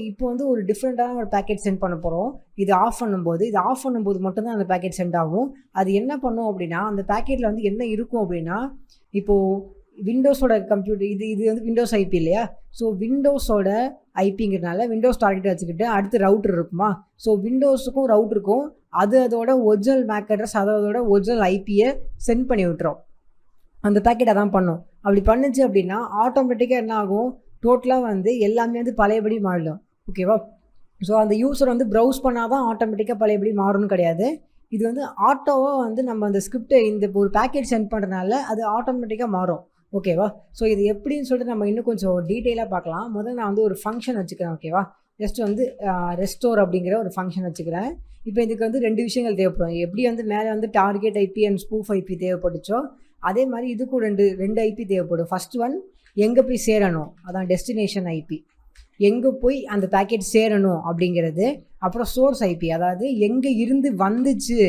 இப்போ வந்து ஒரு டிஃப்ரெண்ட்டான ஒரு பேக்கெட் சென்ட் பண்ண போகிறோம். இது ஆஃப் பண்ணும்போது மட்டும்தான் அந்த பேக்கெட் சென்ட் ஆகும். அது என்ன பண்ணும் அப்படின்னா, அந்த பேக்கெட்டில் வந்து என்ன இருக்கும் அப்படின்னா, இப்போது விண்டோஸோட கம்ப்யூட்டர் இது வந்து விண்டோஸ் ஐபி இல்லையா? ஸோ விண்டோஸோட ஐபிங்கிறதுனால விண்டோஸ் டார்கெட் வச்சுக்கிட்டு அடுத்து ரவுட்டர் இருக்குமா? ஸோ விண்டோஸுக்கும் ரவுட்டருக்கும் அதோட ஒரிஜினல் மேக் அட்ரஸ் அதோட ஒரிஜினல் ஐபியை சென்ட் பண்ணி விட்டுரும். அந்த பேக்கெட் அதான் பண்ணும். அப்படி பண்ணுச்சு அப்படின்னா ஆட்டோமேட்டிக்காக என்ன ஆகும், டோட்டலாக வந்து எல்லாமே வந்து பழையபடி மாறிடும். ஓகேவா? ஸோ அந்த யூஸர் வந்து ப்ரௌஸ் பண்ணால் தான் ஆட்டோமேட்டிக்காக பழையபடி மாறும்னு கிடையாது. இது வந்து ஆட்டோவாக வந்து நம்ம அந்த ஸ்கிரிப்டை இந்த ஒரு பேக்கெட் சென்ட் பண்ணுறதுனால அது ஆட்டோமேட்டிக்காக மாறும். ஓகேவா? ஸோ இது எப்படின்னு சொல்லிட்டு நம்ம இன்னும் கொஞ்சம் டீட்டெயிலாக பார்க்கலாம். முதல்ல நான் வந்து ஒரு ஃபங்க்ஷன் வச்சுக்கிறேன். ஓகேவா? ஜஸ்ட் வந்து ரெஸ்டோர் அப்படிங்கிற ஒரு ஃபங்க்ஷன் வச்சுக்கிறேன். இப்போ இதுக்கு வந்து 2 விஷயங்கள் தேவைப்படும். எப்படி வந்து மேலே வந்து target IP and spoof IP தேவைப்பட்டுச்சோ அதே மாதிரி இதுக்கும் ரெண்டு ஐபி தேவைப்படும். ஃபர்ஸ்ட் ஒன் எங்கே போய் சேரணும், அதான் டெஸ்டினேஷன் ஐபி, எங்கே போய் அந்த பேக்கெட் சேரணும் அப்படிங்கிறது. அப்புறம் சோர்ஸ் ஐபி, அதாவது எங்கே இருந்து வந்துச்சு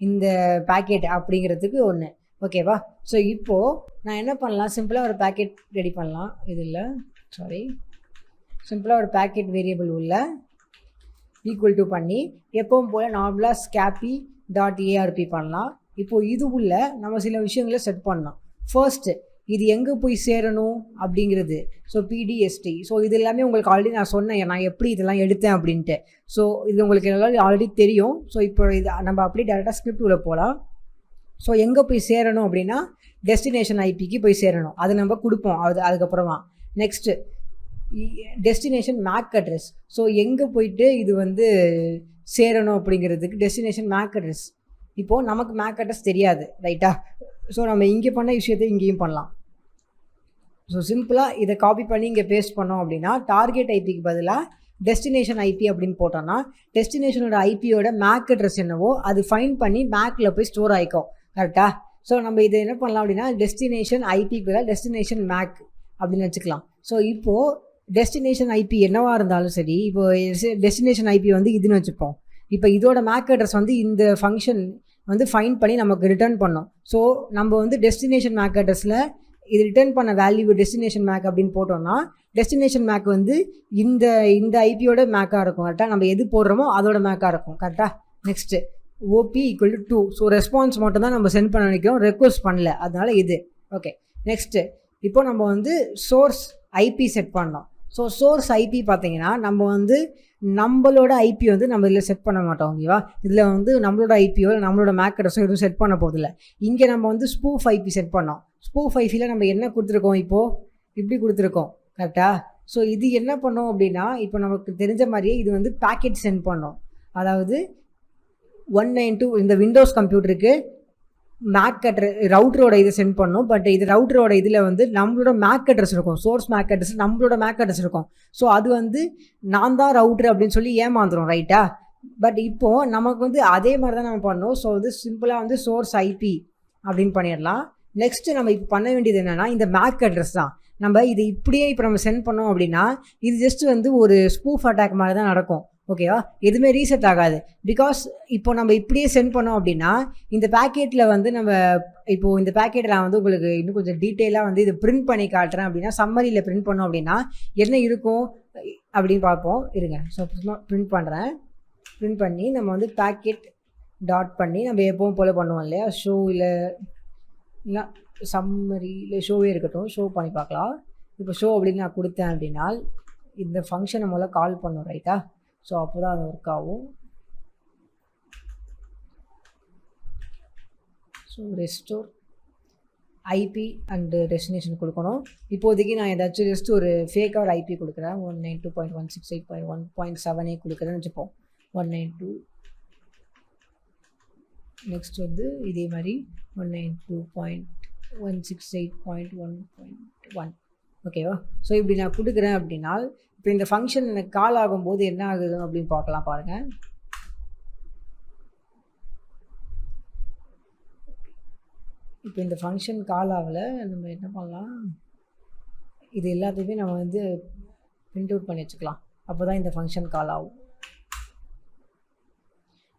இந்த பேக்கெட் அப்படிங்கிறதுக்கு ஒன்று. ஓகேவா? ஸோ இப்போது நான் என்ன பண்ணலாம், சிம்பிளாக ஒரு பேக்கெட் ரெடி பண்ணலாம். சிம்பிளாக ஒரு பேக்கெட் வேரியபிள் உள்ள ஈக்குவல் டு பண்ணி எப்பவும் போல் நார்மலாக scapy.arp பண்ணலாம். இப்போது இது உள்ள நம்ம சில விஷயங்களை செட் பண்ணலாம். ஃபர்ஸ்ட்டு இது எங்கே போய் சேரணும் அப்படிங்கிறது. So PDST. ஸோ இது எல்லாமே உங்களுக்கு ஆல்ரெடி நான் சொன்னேன், நான் எப்படி இதெல்லாம் எடுத்தேன் அப்படின்ட்டு. ஸோ இது உங்களுக்கு எல்லாம் ஆல்ரெடி தெரியும். ஸோ இப்போ இது நம்ம அப்படியே டேரெக்டாக ஸ்கிரிப்ட் உள்ள போகலாம். ஸோ எங்கே போய் சேரணும் அப்படின்னா டெஸ்டினேஷன் ஐபிக்கு போய் சேரணும். அது நம்ம கொடுப்போம். அதுக்கப்புறமா next destination MAC address. So எங்கே போயிட்டு இது வந்து சேரணும் அப்படிங்கிறதுக்கு டெஸ்டினேஷன் மேக் அட்ரஸ். இப்போது நமக்கு மேக் அட்ரஸ் தெரியாது, ரைட்டா? ஸோ நம்ம இங்கே பண்ண விஷயத்தை இங்கேயும் பண்ணலாம். ஸோ சிம்பிளாக இதை காப்பி பண்ணி இங்கே பேஸ்ட் பண்ணோம் அப்படின்னா டார்கெட் ஐபிக்கு பதிலாக டெஸ்டினேஷன் ஐபி அப்படின்னு போட்டோன்னா டெஸ்டினேஷனோட ஐபியோட மேக் அட்ரஸ் என்னவோ அது ஃபைன் பண்ணி மேக்கில் போய் ஸ்டோர் ஆகிக்கும். கரெக்டாக? ஸோ நம்ம இதை என்ன பண்ணலாம் அப்படின்னா டெஸ்டினேஷன் ஐபிக்கு பதிலாக டெஸ்டினேஷன் மேக் அப்படின்னு வச்சுக்கலாம். ஸோ இப்போது டெஸ்டினேஷன் ஐபி என்னவாக இருந்தாலும் சரி, இப்போது டெஸ்டினேஷன் ஐபி வந்து இதுன்னு வச்சுப்போம். இப்போ இதோட மேக் அட்ரஸ் வந்து இந்த ஃபங்க்ஷன் வந்து ஃபைன் பண்ணி நமக்கு ரிட்டர்ன் பண்ணோம். ஸோ நம்ம வந்து டெஸ்டினேஷன் மேக் அட்ரஸில் இது ரிட்டர்ன் பண்ண வேல்யூ டெஸ்டினேஷன் மேக் அப்படின்னு போட்டோம்னா டெஸ்டினேஷன் மேக் வந்து இந்த ஐபியோட மேக்காக இருக்கும். கரெக்டாக? நம்ம எது போடுறோமோ அதோட மேக்காக இருக்கும். கரெக்டாக? Next OP = 2. ஸோ ரெஸ்பான்ஸ் மட்டும் தான் நம்ம சென்ட் பண்ண நினைக்கிறோம், ரெக்வஸ்ட் பண்ணல, அதனால இது. ஓகே, நெக்ஸ்ட்டு இப்போ நம்ம வந்து சோர்ஸ் ஐபி செட் பண்ணோம். ஸோ சோர்ஸ் ஐபி பார்த்தீங்கன்னா நம்ம வந்து நம்மளோட ஐபி வந்து நம்ம இதில் செட் பண்ண மாட்டோம். ஓகேவா? இதில் வந்து நம்மளோட ஐபியோ நம்மளோட மேக் அட்ரஸோ எதுவும் செட் பண்ண போதில்லை. இங்கே நம்ம வந்து ஸ்பூஃப் ஐபி செட் பண்ணோம். ஸ்பூஃப் ஐபியில் நம்ம என்ன கொடுத்துருக்கோம், இப்போது இப்படி கொடுத்துருக்கோம். கரெக்டாக? ஸோ இது என்ன பண்ணோம் அப்படின்னா இப்போ நமக்கு தெரிஞ்ச மாதிரியே இது வந்து பேக்கெட் சென்ட் பண்ணோம். அதாவது 192 இந்த விண்டோஸ் கம்ப்யூட்டருக்கு மேக் அட்ரஸ் ரவுட்டரோட இதை சென்ட் பண்ணோம். பட் இது ரவுட்டரோட இதில் வந்து நம்மளோட மேக் அட்ரஸ் இருக்கும், சோர்ஸ் மேக் அட்ரஸ் நம்மளோட மேக் அட்ரஸ் இருக்கும். ஸோ அது வந்து நான் தான் ரவுட்டர் அப்படின்னு சொல்லி ஏமாந்துடும், ரைட்டா? பட் இப்போது நமக்கு வந்து அதே மாதிரி தான் நம்ம பண்ணோம். ஸோ வந்து சிம்பிளாக வந்து சோர்ஸ் ஐபி அப்படின்னு பண்ணிடலாம். நெக்ஸ்ட்டு நம்ம இப்போ பண்ண வேண்டியது என்னென்னா இந்த மேக் அட்ரஸ் தான். நம்ம இது இப்படியே இப்போ நம்ம சென்ட் பண்ணோம் அப்படின்னா இது ஜஸ்ட் வந்து ஒரு ஸ்பூஃப் அட்டாக் மாதிரி தான் நடக்கும். ஓகேவா? எதுவுமே ரீசெட் ஆகாது. பிகாஸ் இப்போ நம்ம இப்படியே சென்ட் பண்ணோம் அப்படின்னா இந்த பேக்கெட்டில் வந்து நம்ம இப்போது இந்த பேக்கெட்டில் நான் வந்து உங்களுக்கு இன்னும் கொஞ்சம் டீட்டெயிலாக வந்து இது பிரிண்ட் பண்ணி காட்டுறேன். அப்படின்னா சம்மரியில் பிரிண்ட் பண்ணோம் அப்படின்னா என்ன இருக்கும் அப்படின்னு பார்ப்போம். இருங்க, ஸோ பிரிண்ட் பண்ணுறேன். பிரிண்ட் பண்ணி நம்ம வந்து பேக்கெட் டாட் பண்ணி நம்ம எப்பவும் போல் பண்ணுவோம் இல்லையா? ஷோ இல்லை சம்மரி இல்லை ஷோவே இருக்கட்டும், ஷோ பண்ணி பார்க்கலாம். இப்போ ஷோ அப்படின்னு நான் கொடுத்தேன் அப்படின்னா இந்த ஃபங்க்ஷனை முதல்ல கால் பண்ணும், ரைட்டா? ஸோ அப்போ தான் அது ஒர்க் ஆகும். So restore IP and destination கொடுக்கணும். இப்போதைக்கு நான் ஏதாச்சும் ஜஸ்ட் ஒரு ஃபேக்காக ஒரு ஐபி கொடுக்குறேன். 192.168.1.7 கொடுக்குறேன்னு வச்சுப்போம். 192. நெக்ஸ்ட் வந்து இதே மாதிரி 192.168.1.1. ஓகேவா? ஸோ இப்படி நான் கொடுக்குறேன் அப்படின்னா இப்போ இந்த ஃபங்க்ஷன் எனக்கு கால் ஆகும்போது என்ன ஆகுது அப்படின்னு பார்க்கலாம். பாருங்கள், இப்போ இந்த ஃபங்க்ஷன் கால் ஆகலை. நம்ம என்ன பண்ணலாம், இது எல்லாத்தையுமே நம்ம வந்து பிரிண்ட் அவுட் பண்ணி வச்சுக்கலாம். அப்போ தான் இந்த ஃபங்க்ஷன் கால் ஆகும்.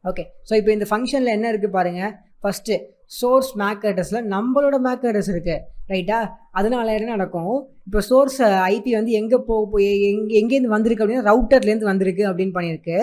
ஓகே, ஸோ இப்போ இந்த ஃபங்க்ஷனில் என்ன இருக்குது பாருங்கள். ஃபஸ்ட்டு சோர்ஸ் மேக் அட்ரஸில் நம்மளோட மேக் அட்ரஸ் இருக்குது ரைட்டா. அதனால என்ன நடக்கும், இப்போ சோர்ஸ் ஐபி வந்து எங்கேருந்து வந்திருக்கு அப்படின்னா ரவுட்டர்லேருந்து வந்திருக்கு அப்படின்னு பண்ணியிருக்கு.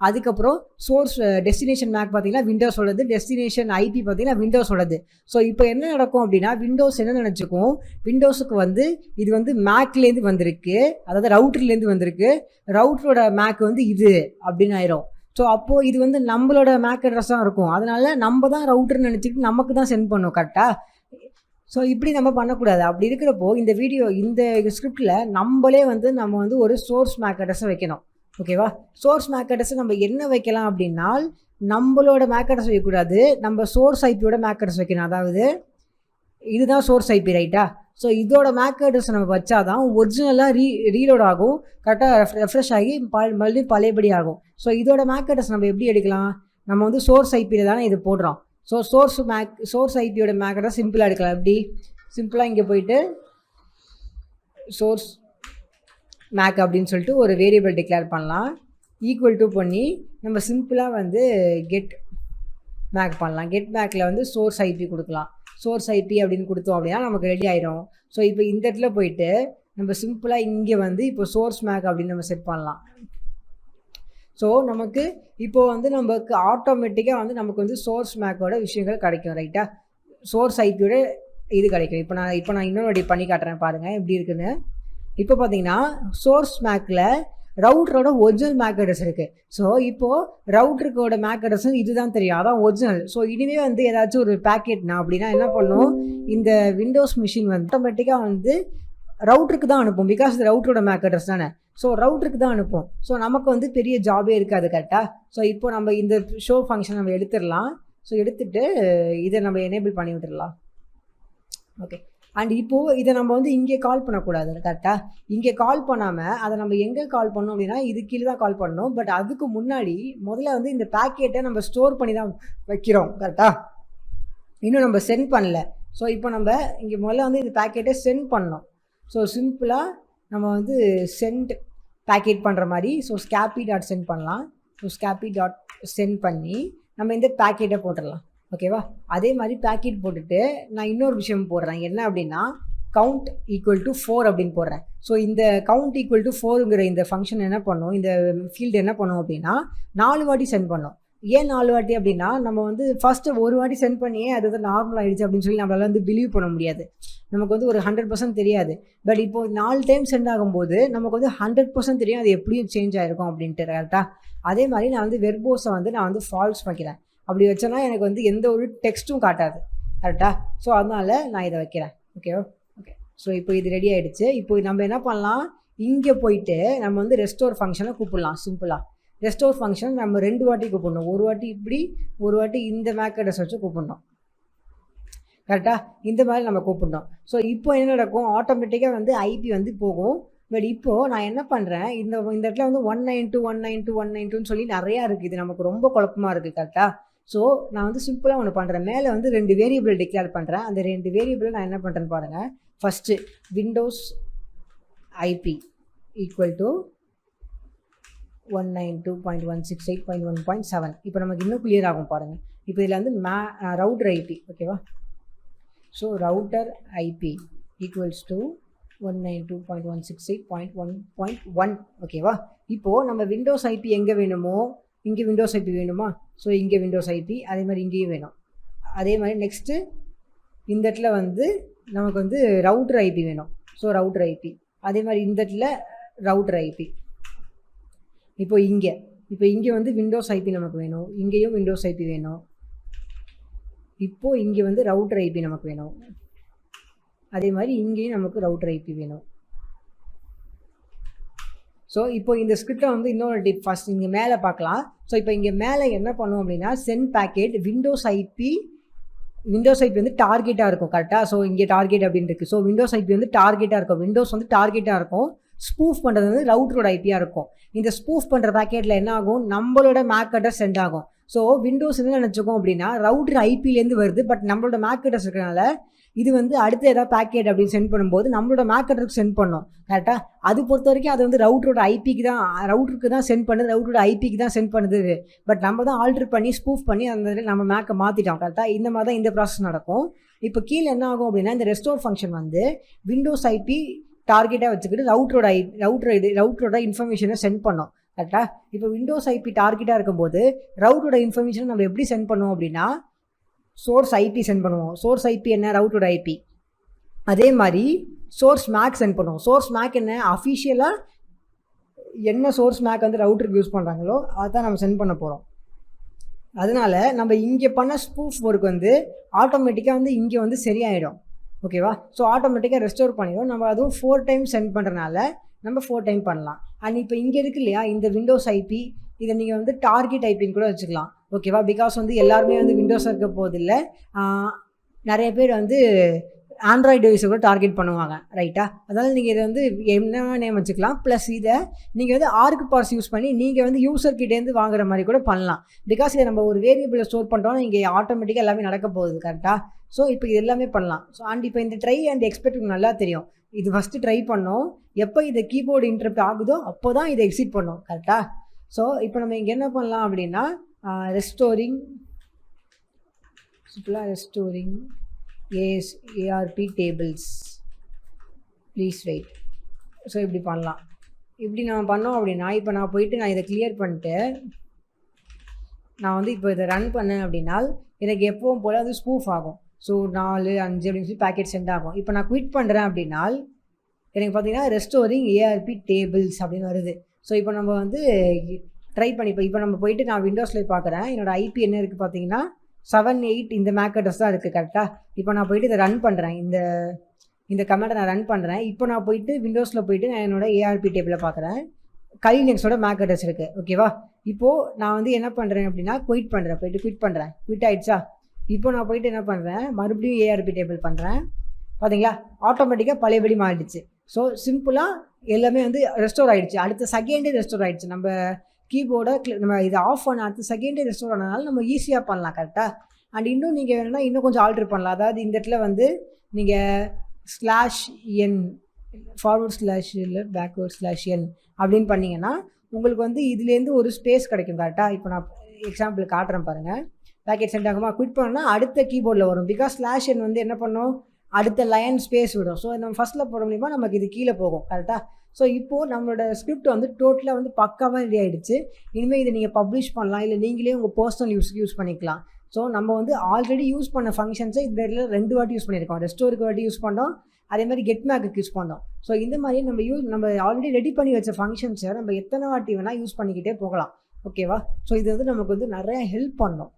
அதுக்கப்புறம் சோர்ஸ் டெஸ்டினேஷன் மேக் பார்த்தீங்கன்னா விண்டோஸோடது, டெஸ்டினேஷன் ஐபி பார்த்தீங்கன்னா விண்டோஸோடது. ஸோ இப்போ என்ன நடக்கும் அப்படின்னா விண்டோஸ் என்ன நினச்சிக்கும், விண்டோஸுக்கு வந்து இது வந்து மேக்லேருந்து வந்திருக்கு, அதாவது ரவுட்டர்லேருந்து வந்திருக்கு, ரவுட்டரோட மேக் வந்து இது அப்படின்னு ஆயிரும். ஸோ அப்போது இது வந்து நம்மளோட மேக் அட்ரஸ் தான் இருக்கும். அதனால நம்ம தான் ரவுட்டர்னு நினச்சிக்கிட்டு நமக்கு தான் சென்ட் பண்ணோம் கரெக்டாக. ஸோ இப்படி நம்ம பண்ணக்கூடாது. அப்படி இருக்கிறப்போ இந்த ஸ்கிரிப்டில் நம்மளே வந்து நம்ம வந்து ஒரு சோர்ஸ் மேக் அட்ரஸை வைக்கணும். ஓகேவா. சோர்ஸ் மேக் அட்ரஸை நம்ம என்ன வைக்கலாம் அப்படின்னா நம்மளோட மேக் அட்ரஸ் வைக்கக்கூடாது, நம்ம சோர்ஸ் ஐபியோட மேக் அட்ரஸ் வைக்கணும். அதாவது இதுதான் சோர்ஸ் ஐபி ரைட்டா. ஸோ இதோட மேக் அட்ரஸ் நம்ம வச்சா தான் ஒரிஜினலாக ரீலோட் ஆகும், கரெக்டாக ரெஃப்ரெஷ் ஆகி மறுபடியும் பழையபடி ஆகும். ஸோ இதோட மேக் அட்ரஸ் நம்ம எப்படி எடுக்கலாம், நம்ம வந்து சோர்ஸ் ஐபியில் தானே இது போடுறோம். ஸோ சோர்ஸ் ஐபியோட மேக் அட்ரஸ் சிம்பிளாக எடுக்கலாம். எப்படி சிம்பிளாக இங்கே போயிட்டு சோர்ஸ் மேக் அப்படின்னு சொல்லிட்டு ஒரு வேரியபிள் டிக்ளேர் பண்ணலாம். ஈக்குவல் டு பண்ணி நம்ம சிம்பிளாக வந்து கெட் மேக் பண்ணலாம். கெட் மேக்கில் வந்து சோர்ஸ் ஐபி கொடுக்கலாம். சோர்ஸ் ஐபி அப்படின்னு கொடுத்தோம் அப்படின்னா நமக்கு ரெடி ஆயிரும். ஸோ இப்போ இந்த இடத்துல போயிட்டு நம்ம சிம்பிளாக இங்கே வந்து இப்போ சோர்ஸ் மேக் அப்படின்னு நம்ம செட் பண்ணலாம். ஸோ நமக்கு இப்போ வந்து நமக்கு ஆட்டோமேட்டிக்காக வந்து நமக்கு வந்து சோர்ஸ் மேக்கோட விஷயங்கள் கிடைக்கும் ரைட்டா. சோர்ஸ் ஐபியோட இது கிடைக்கும். இப்போ நான் இன்னொரு பண்ணி காட்டுறேன் பாருங்கள் எப்படி இருக்குன்னு. இப்போ பார்த்தீங்கன்னா சோர்ஸ் மேக்கில் ரவுட்டரோட ஒரிஜினல் மேக் அட்ரஸ் இருக்குது. ஸோ இப்போது ரவுட்டருக்கோட மேக் அட்ரஸ் இதுதான் தெரியும், அதான் ஒரிஜினல். ஸோ இனிமே வந்து ஏதாச்சும் ஒரு பேக்கெட்னா அப்படின்னா என்ன பண்ணும், இந்த விண்டோஸ் மிஷின் வந்து ஆட்டோமேட்டிக்காக வந்து ரவுட்டருக்கு தான் அனுப்பும். பிகாஸ் இது ரவுட்டரோட மேக் அட்ரஸ் தானே. ஸோ ரவுட்டருக்கு தான் அனுப்பும். ஸோ நமக்கு வந்து பெரிய ஜாபே இருக்காது கரெக்டாக. ஸோ இப்போ நம்ம இந்த ஷோ ஃபங்க்ஷன் நம்ம எடுத்துடலாம். ஸோ எடுத்துகிட்டு இதை நம்ம எனேபிள் பண்ணி விட்டுடலாம். ஓகே. அண்ட் இப்போது இதை நம்ம வந்து இங்கே கால் பண்ணக்கூடாது கரெக்டாக. இங்கே கால் பண்ணாமல் அதை நம்ம எங்கே கால் பண்ணோம் அப்படின்னா இது கீழே தான் கால் பண்ணணும். பட் அதுக்கு முன்னாடி முதல்ல வந்து இந்த பேக்கெட்டை நம்ம ஸ்டோர் பண்ணி தான் வைக்கிறோம் கரெக்டாக. இன்னும் நம்ம சென்ட் பண்ணல. ஸோ இப்போ நம்ம இங்கே முதல்ல வந்து இந்த பேக்கெட்டை சென்ட் பண்ணோம். ஸோ சிம்பிளாக நம்ம வந்து சென்ட் பேக்கெட் பண்ணுற மாதிரி ஸோ ஸ்கேப்பி டாட் சென்ட் பண்ணலாம். ஸோ ஸ்கேப்பி டாட் சென்ட் பண்ணி நம்ம இந்த பேக்கெட்டை போட்டுடலாம். ஓகேவா. அதே மாதிரி பேக்கெட் போட்டுட்டு நான் இன்னொரு விஷயம் போடுறேன். என்ன அப்படின்னா கவுண்ட் ஈக்குவல் டு 4 அப்படின்னு போடுறேன். ஸோ இந்த கவுண்ட் ஈக்குவல் டு 4ங்கிற இந்த ஃபங்க்ஷன் என்ன பண்ணும், இந்த ஃபீல்டு என்ன பண்ணும் அப்படின்னா 4 வாட்டி சென்ட் பண்ணோம். ஏன் 4 வாட்டி அப்படின்னா நம்ம வந்து ஃபஸ்ட்டு ஒரு வாட்டி சென்ட் பண்ணியே அது வந்து நார்மல் ஆகிடுச்சு அப்படின்னு சொல்லி நம்மளால் வந்து பிலீவ் பண்ண முடியாது. நமக்கு வந்து ஒரு 100% தெரியாது. பட் இப்போது 4 டைம் சென்ட் ஆகும்போது நமக்கு வந்து 100% தெரியும் அது எப்படியும் சேஞ்ச் ஆகிருக்கும் அப்படின்ட்டு கரெக்டாக. அதே மாதிரி நான் வந்து வெர்போஸை வந்து நான் வந்து ஃபால்ஸ் வைக்கிறேன். அப்படி வச்சேன்னா எனக்கு வந்து எந்த ஒரு டெக்ஸ்ட்டும் காட்டாது கரெக்டாக. ஸோ அதனால் நான் இதை வைக்கிறேன். ஓகேவா. ஓகே. ஸோ இப்போ இது ரெடி ஆகிடுச்சு. இப்போ நம்ம என்ன பண்ணலாம், இங்கே போயிட்டு நம்ம வந்து ரெஸ்டோர் ஃபங்க்ஷனை கூப்பிடலாம். சிம்பிளாக ரெஸ்டோர் ஃபங்க்ஷன் நம்ம 2 வாட்டி கூப்பிடணும். ஒரு வாட்டி இப்படி, ஒரு வாட்டி இந்த மேக் அட்ரஸ் வச்சு கூப்பிடணும் கரெக்டாக. இந்த மாதிரி நம்ம கூப்பிடணும். ஸோ இப்போ என்ன நடக்கும், ஆட்டோமேட்டிக்காக வந்து ஐபி வந்து போகும். பட் இப்போது நான் என்ன பண்ணுறேன், இந்த இடத்துல வந்து 192.192.192 சொல்லி நிறையா இருக்குது. இது நமக்கு ரொம்ப குழப்பமாக இருக்குது கரெக்டாக. ஸோ நான் வந்து சிம்பிளாக ஒன்று பண்ணுறேன். மேலே வந்து 2 வேரியபிள் டிக்ளேர் பண்ணுறேன். அந்த 2 வேரியபிளை நான் என்ன பண்ணுறேன்னு பாருங்கள். First Windows IP equal to 192.168.1.7. இப்போ நமக்கு இன்னும் கிளியர் ஆகும் பாருங்கள். இப்போ இதில் வந்து ரவுட்டர் ஐபி ஓகேவா. So router IP equals to 192.168.1.1 ஓகேவா. இப்போது நம்ம விண்டோஸ் ஐபி எங்கே வேணுமோ, இங்கே விண்டோஸ் ஐபி வேணுமா, ஸோ இங்கே விண்டோஸ் ஐபி, அதே மாதிரி இங்கேயும் வேணும். அதே மாதிரி நெக்ஸ்ட்டு இந்த இடத்துல வந்து நமக்கு வந்து ரவுட்டர் ஐபி வேணும். ஸோ ரவுட்டர் ஐபி, அதே மாதிரி இந்த இடத்துல ரவுட்டர் ஐபி. இப்போ இங்கே வந்து விண்டோஸ் ஐபி நமக்கு வேணும், இங்கேயும் விண்டோஸ் ஐபி வேணும். இப்போது இங்கே வந்து ரவுட்டர் ஐபி நமக்கு வேணும். அதே மாதிரி இங்கேயும் நமக்கு ரவுட்டர் ஐபி வேணும். ஸோ இப்போ இந்த ஸ்கிரிப்டை வந்து இன்னொரு டிப் ஃபஸ்ட் இங்கே மேலே பார்க்கலாம். ஸோ இப்போ இங்கே மேலே என்ன பண்ணுவோம் அப்படின்னா சென்ட் பேக்கெட் விண்டோஸ் ஐபி வந்து டார்கெட்டாக இருக்கும் கரெக்டாக. ஸோ இங்கே டார்கெட் அப்படின்னு இருக்குது. ஸோ விண்டோஸ் ஐபி வந்து டார்கெட்டாக இருக்கும், விண்டோஸ் வந்து டார்கெட்டாக இருக்கும். ஸ்பூஃப் பண்ணுறது வந்து ரவுட்டரோட ஐபியாக இருக்கும். இந்த ஸ்பூஃப் பண்ணுற பேக்கெட்டில் என்ன ஆகும், நம்மளோட மேக் அட்ரஸ் சென்ட் ஆகும். ஸோ விண்டோஸ் என்ன நினச்சிக்கும் அப்படின்னா ரவுட்டர் ஐபிலேருந்து வருது, பட் நம்மளோட மேக் அட்ரஸ் இருக்கிறனால இது வந்து அடுத்து ஏதாவது பேக்கெட் அப்படின்னு சென்ட் பண்ணும்போது நம்மளோட மேக் அட்ரஸ்க்கு சென்ட் பண்ணோம் கரெக்டாக. அது பொறுத்த வரைக்கும் அது வந்து ரவுட்டரோட ரவுட்டருக்கு தான் சென்ட் பண்ணுது, ரவுட்டரோட ஐபிக்கு தான் சென்ட் பண்ணுது. பட் நம்ம தான் ஆல்டர் பண்ணி ஸ்பூஃப் பண்ணி அந்த நம்ம மேக்கை மாற்றிட்டோம் கரெக்டாக. இந்த மாதிரி தான் இந்த ப்ராசஸ் நடக்கும். இப்போ கீழே என்ன ஆகும் அப்படின்னா, இந்த ரெஸ்டோர் ஃபங்க்ஷன் வந்து விண்டோஸ் ஐபி டார்கெட்டாக வச்சுக்கிட்டு ரவுட்டரோட இன்ஃபர்மேஷனை சென்ட் பண்ணோம் கரெக்டாக. இப்போ விண்டோஸ் ஐபி டார்கெட்டாக இருக்கும்போது ரவுட்டரோட இன்ஃபர்மேஷனை நம்ம எப்படி சென்ட் பண்ணுவோம் அப்படின்னா, சோர்ஸ் ஐபி சென்ட் பண்ணுவோம். சோர்ஸ் ஐபி என்ன, ரவுட்டரோட ஐபி. அதே மாதிரி சோர்ஸ் மேக் சென்ட் பண்ணுவோம். சோர்ஸ் மேக் என்ன, அஃபிஷியலாக என்ன சோர்ஸ் மேக் வந்து ரவுட்டருக்கு யூஸ் பண்ணுறாங்களோ அதுதான் நம்ம சென்ட் பண்ண போகிறோம். அதனால் நம்ம இங்கே பண்ண ஸ்பூஃப் ஒர்க் வந்து ஆட்டோமேட்டிக்காக வந்து இங்கே வந்து சரியாயிடும். ஓகேவா. ஸோ ஆட்டோமேட்டிக்காக ரெஸ்டோர் பண்ணிடும். நம்ம அதுவும் 4 டைம் சென்ட் பண்ணுறனால நம்ம 4 டைம் பண்ணலாம். அண்ட் இப்போ இங்கே இருக்கு இல்லையா இந்த விண்டோஸ் ஐபி, இதை நீங்கள் வந்து டார்கெட் ஐபின்னு கூட வச்சுக்கலாம். ஓகேவா. பிகாஸ் வந்து எல்லாருமே வந்து விண்டோஸ் இருக்க போதில்லை, நிறைய பேர் வந்து ஆண்ட்ராய்டு டிவைஸை கூட டார்கெட் பண்ணுவாங்க ரைட்டா. அதனால் நீங்கள் இதை வந்து என்ன நேம் வச்சுக்கலாம். ப்ளஸ் இதை நீங்கள் வந்து ஆர்க் பார்ஸ் யூஸ் பண்ணி நீங்கள் வந்து யூசர்கிட்டேருந்து வாங்குற மாதிரி கூட பண்ணலாம். பிகாஸ் இதை நம்ம ஒரு வேரியபிளை ஸ்டோர் பண்ணுறோம்னா இங்கே ஆட்டோமேட்டிக்காக எல்லாமே நடக்க போகுது கரெக்டாக. ஸோ இப்போ இது எல்லாமே பண்ணலாம். ஸோ அண்ட் இப்போ இந்த ட்ரை அண்ட் எக்ஸ்பெக்ட் நல்லா தெரியும். இது ஃபஸ்ட்டு ட்ரை பண்ணோம், எப்போ இதை கீபோர்டு இன்டரப்ட் ஆகுதோ அப்போ தான் இதை எக்ஸிட் பண்ணோம் கரெக்டாக. ஸோ இப்போ நம்ம இங்கே என்ன பண்ணலாம் அப்படின்னா, restoring ARP tables please wait. So இப்படி பண்ணலாம். இப்படி நம்ம பண்ணோம் அப்படின்னா, இப்போ நான் போயிட்டு நான் இதை கிளியர் பண்ணிட்டு நான் வந்து இப்போ இதை ரன் பண்ணேன் அப்படின்னா எனக்கு எப்பவும் போல் அது ஸ்பூஃப் ஆகும். ஸோ 4, 5 அப்படின்னு சொல்லி பேக்கெட் சென்ட் ஆகும். இப்போ நான் குவிட் பண்ணுறேன் அப்படின்னா எனக்கு பார்த்தீங்கன்னா ரெஸ்டோரிங் ARP tables அப்படின்னு வருது. ஸோ இப்போ நம்ம வந்து ட்ரை பண்ணி இப்போ நம்ம போயிட்டு நான் விண்டோஸில் பார்க்குறேன். என்னோடய ஐபி என்ன இருக்குது பார்த்தீங்கன்னா 7.8 இந்த மேக் அட்ரஸ் தான் இருக்குது கரெக்டாக. இப்போ நான் போயிட்டு இதை ரன் பண்ணுறேன், இந்த கமெண்டை நான் ரன் பண்ணுறேன். இப்போ நான் போயிட்டு விண்டோஸில் போயிட்டு நான் என்னோடய ARP டேபிளில் பார்க்குறேன், கைலினக்ஸோட மேக் அட்ரஸ் இருக்குது. ஓகேவா. இப்போது நான் வந்து என்ன பண்ணுறேன் அப்படின்னா குயிட் பண்ணுறேன். குயிட் ஆகிடுச்சா. இப்போ நான் போயிட்டு என்ன பண்ணுறேன், மறுபடியும் ARP டேபிள் பண்ணுறேன். பார்த்தீங்களா, ஆட்டோமேட்டிக்காக பழையபடி மாறிடுச்சு. ஸோ சிம்பிளாக எல்லாமே வந்து ரெஸ்டோர் ஆகிடுச்சு. அடுத்த செகண்டே ரெஸ்டோர் ஆகிடுச்சு. நம்ம கீபோர்டை நம்ம இதை ஆஃப் பண்ண அடுத்த செகண்டே ரெஸ்டோர் ஆனதுனால நம்ம ஈஸியாக பண்ணலாம் கரெக்டாக. அண்ட் இன்னும் நீங்கள் வேணும்னா இன்னும் கொஞ்சம் ஆல்ட்ரு பண்ணலாம். அதாவது இந்த இடத்துல வந்து நீங்கள் /n ஃபார்வர்ட் / இல்லை பேக்வேர்ட் /n அப்படின்னு பண்ணிங்கன்னா உங்களுக்கு வந்து இதுலேருந்து ஒரு ஸ்பேஸ் கிடைக்கும் கரெக்டாக. இப்போ நான் எக்ஸாம்பிள் காட்டுறேன் பாருங்கள். பேக்கெட் சென்ட் ஆகுமா, குவிட் பண்ணோன்னா அடுத்த கீபோர்டில் வரும். பிகாஸ் /n வந்து என்ன பண்ணோம், அடுத்த லைன் ஸ்பேஸ் விடும். ஸோ நம்ம ஃபஸ்ட்டில் போட முடியுமா, நமக்கு இது கீழே போகும் கரெக்டாக. ஸோ இப்போது நம்மளோட ஸ்கிரிப்ட் வந்து டோட்டலாக வந்து பக்காவாக ரெடி ஆகிடுச்சு. இனிமேல் இதை நீங்கள் பப்ளிஷ் பண்ணலாம், இல்லை நீங்களே உங்கள் பர்சனல் யூஸ் பண்ணிக்கலாம். ஸோ நம்ம வந்து ஆல்ரெடி யூஸ் பண்ண ஃபங்க்ஷன்ஸை இந்த இடத்துல 2 வாட்டி யூஸ் பண்ணியிருக்கோம். ரெஸ்டோருக்கு வாட்டி யூஸ் பண்ணோம், அதே மாதிரி கெட் மேக்கு யூஸ் பண்ணோம். ஸோ இந்த மாதிரி நம்ம ஆல்ரெடி ரெடி பண்ணி வச்ச ஃபங்க்ஷன்ஸை நம்ம எத்தனை வாட்டி வேணால் யூஸ் பண்ணிக்கிட்டே போகலாம். ஓகேவா. ஸோ இது வந்து நமக்கு வந்து நிறையா ஹெல்ப் பண்ணோம்.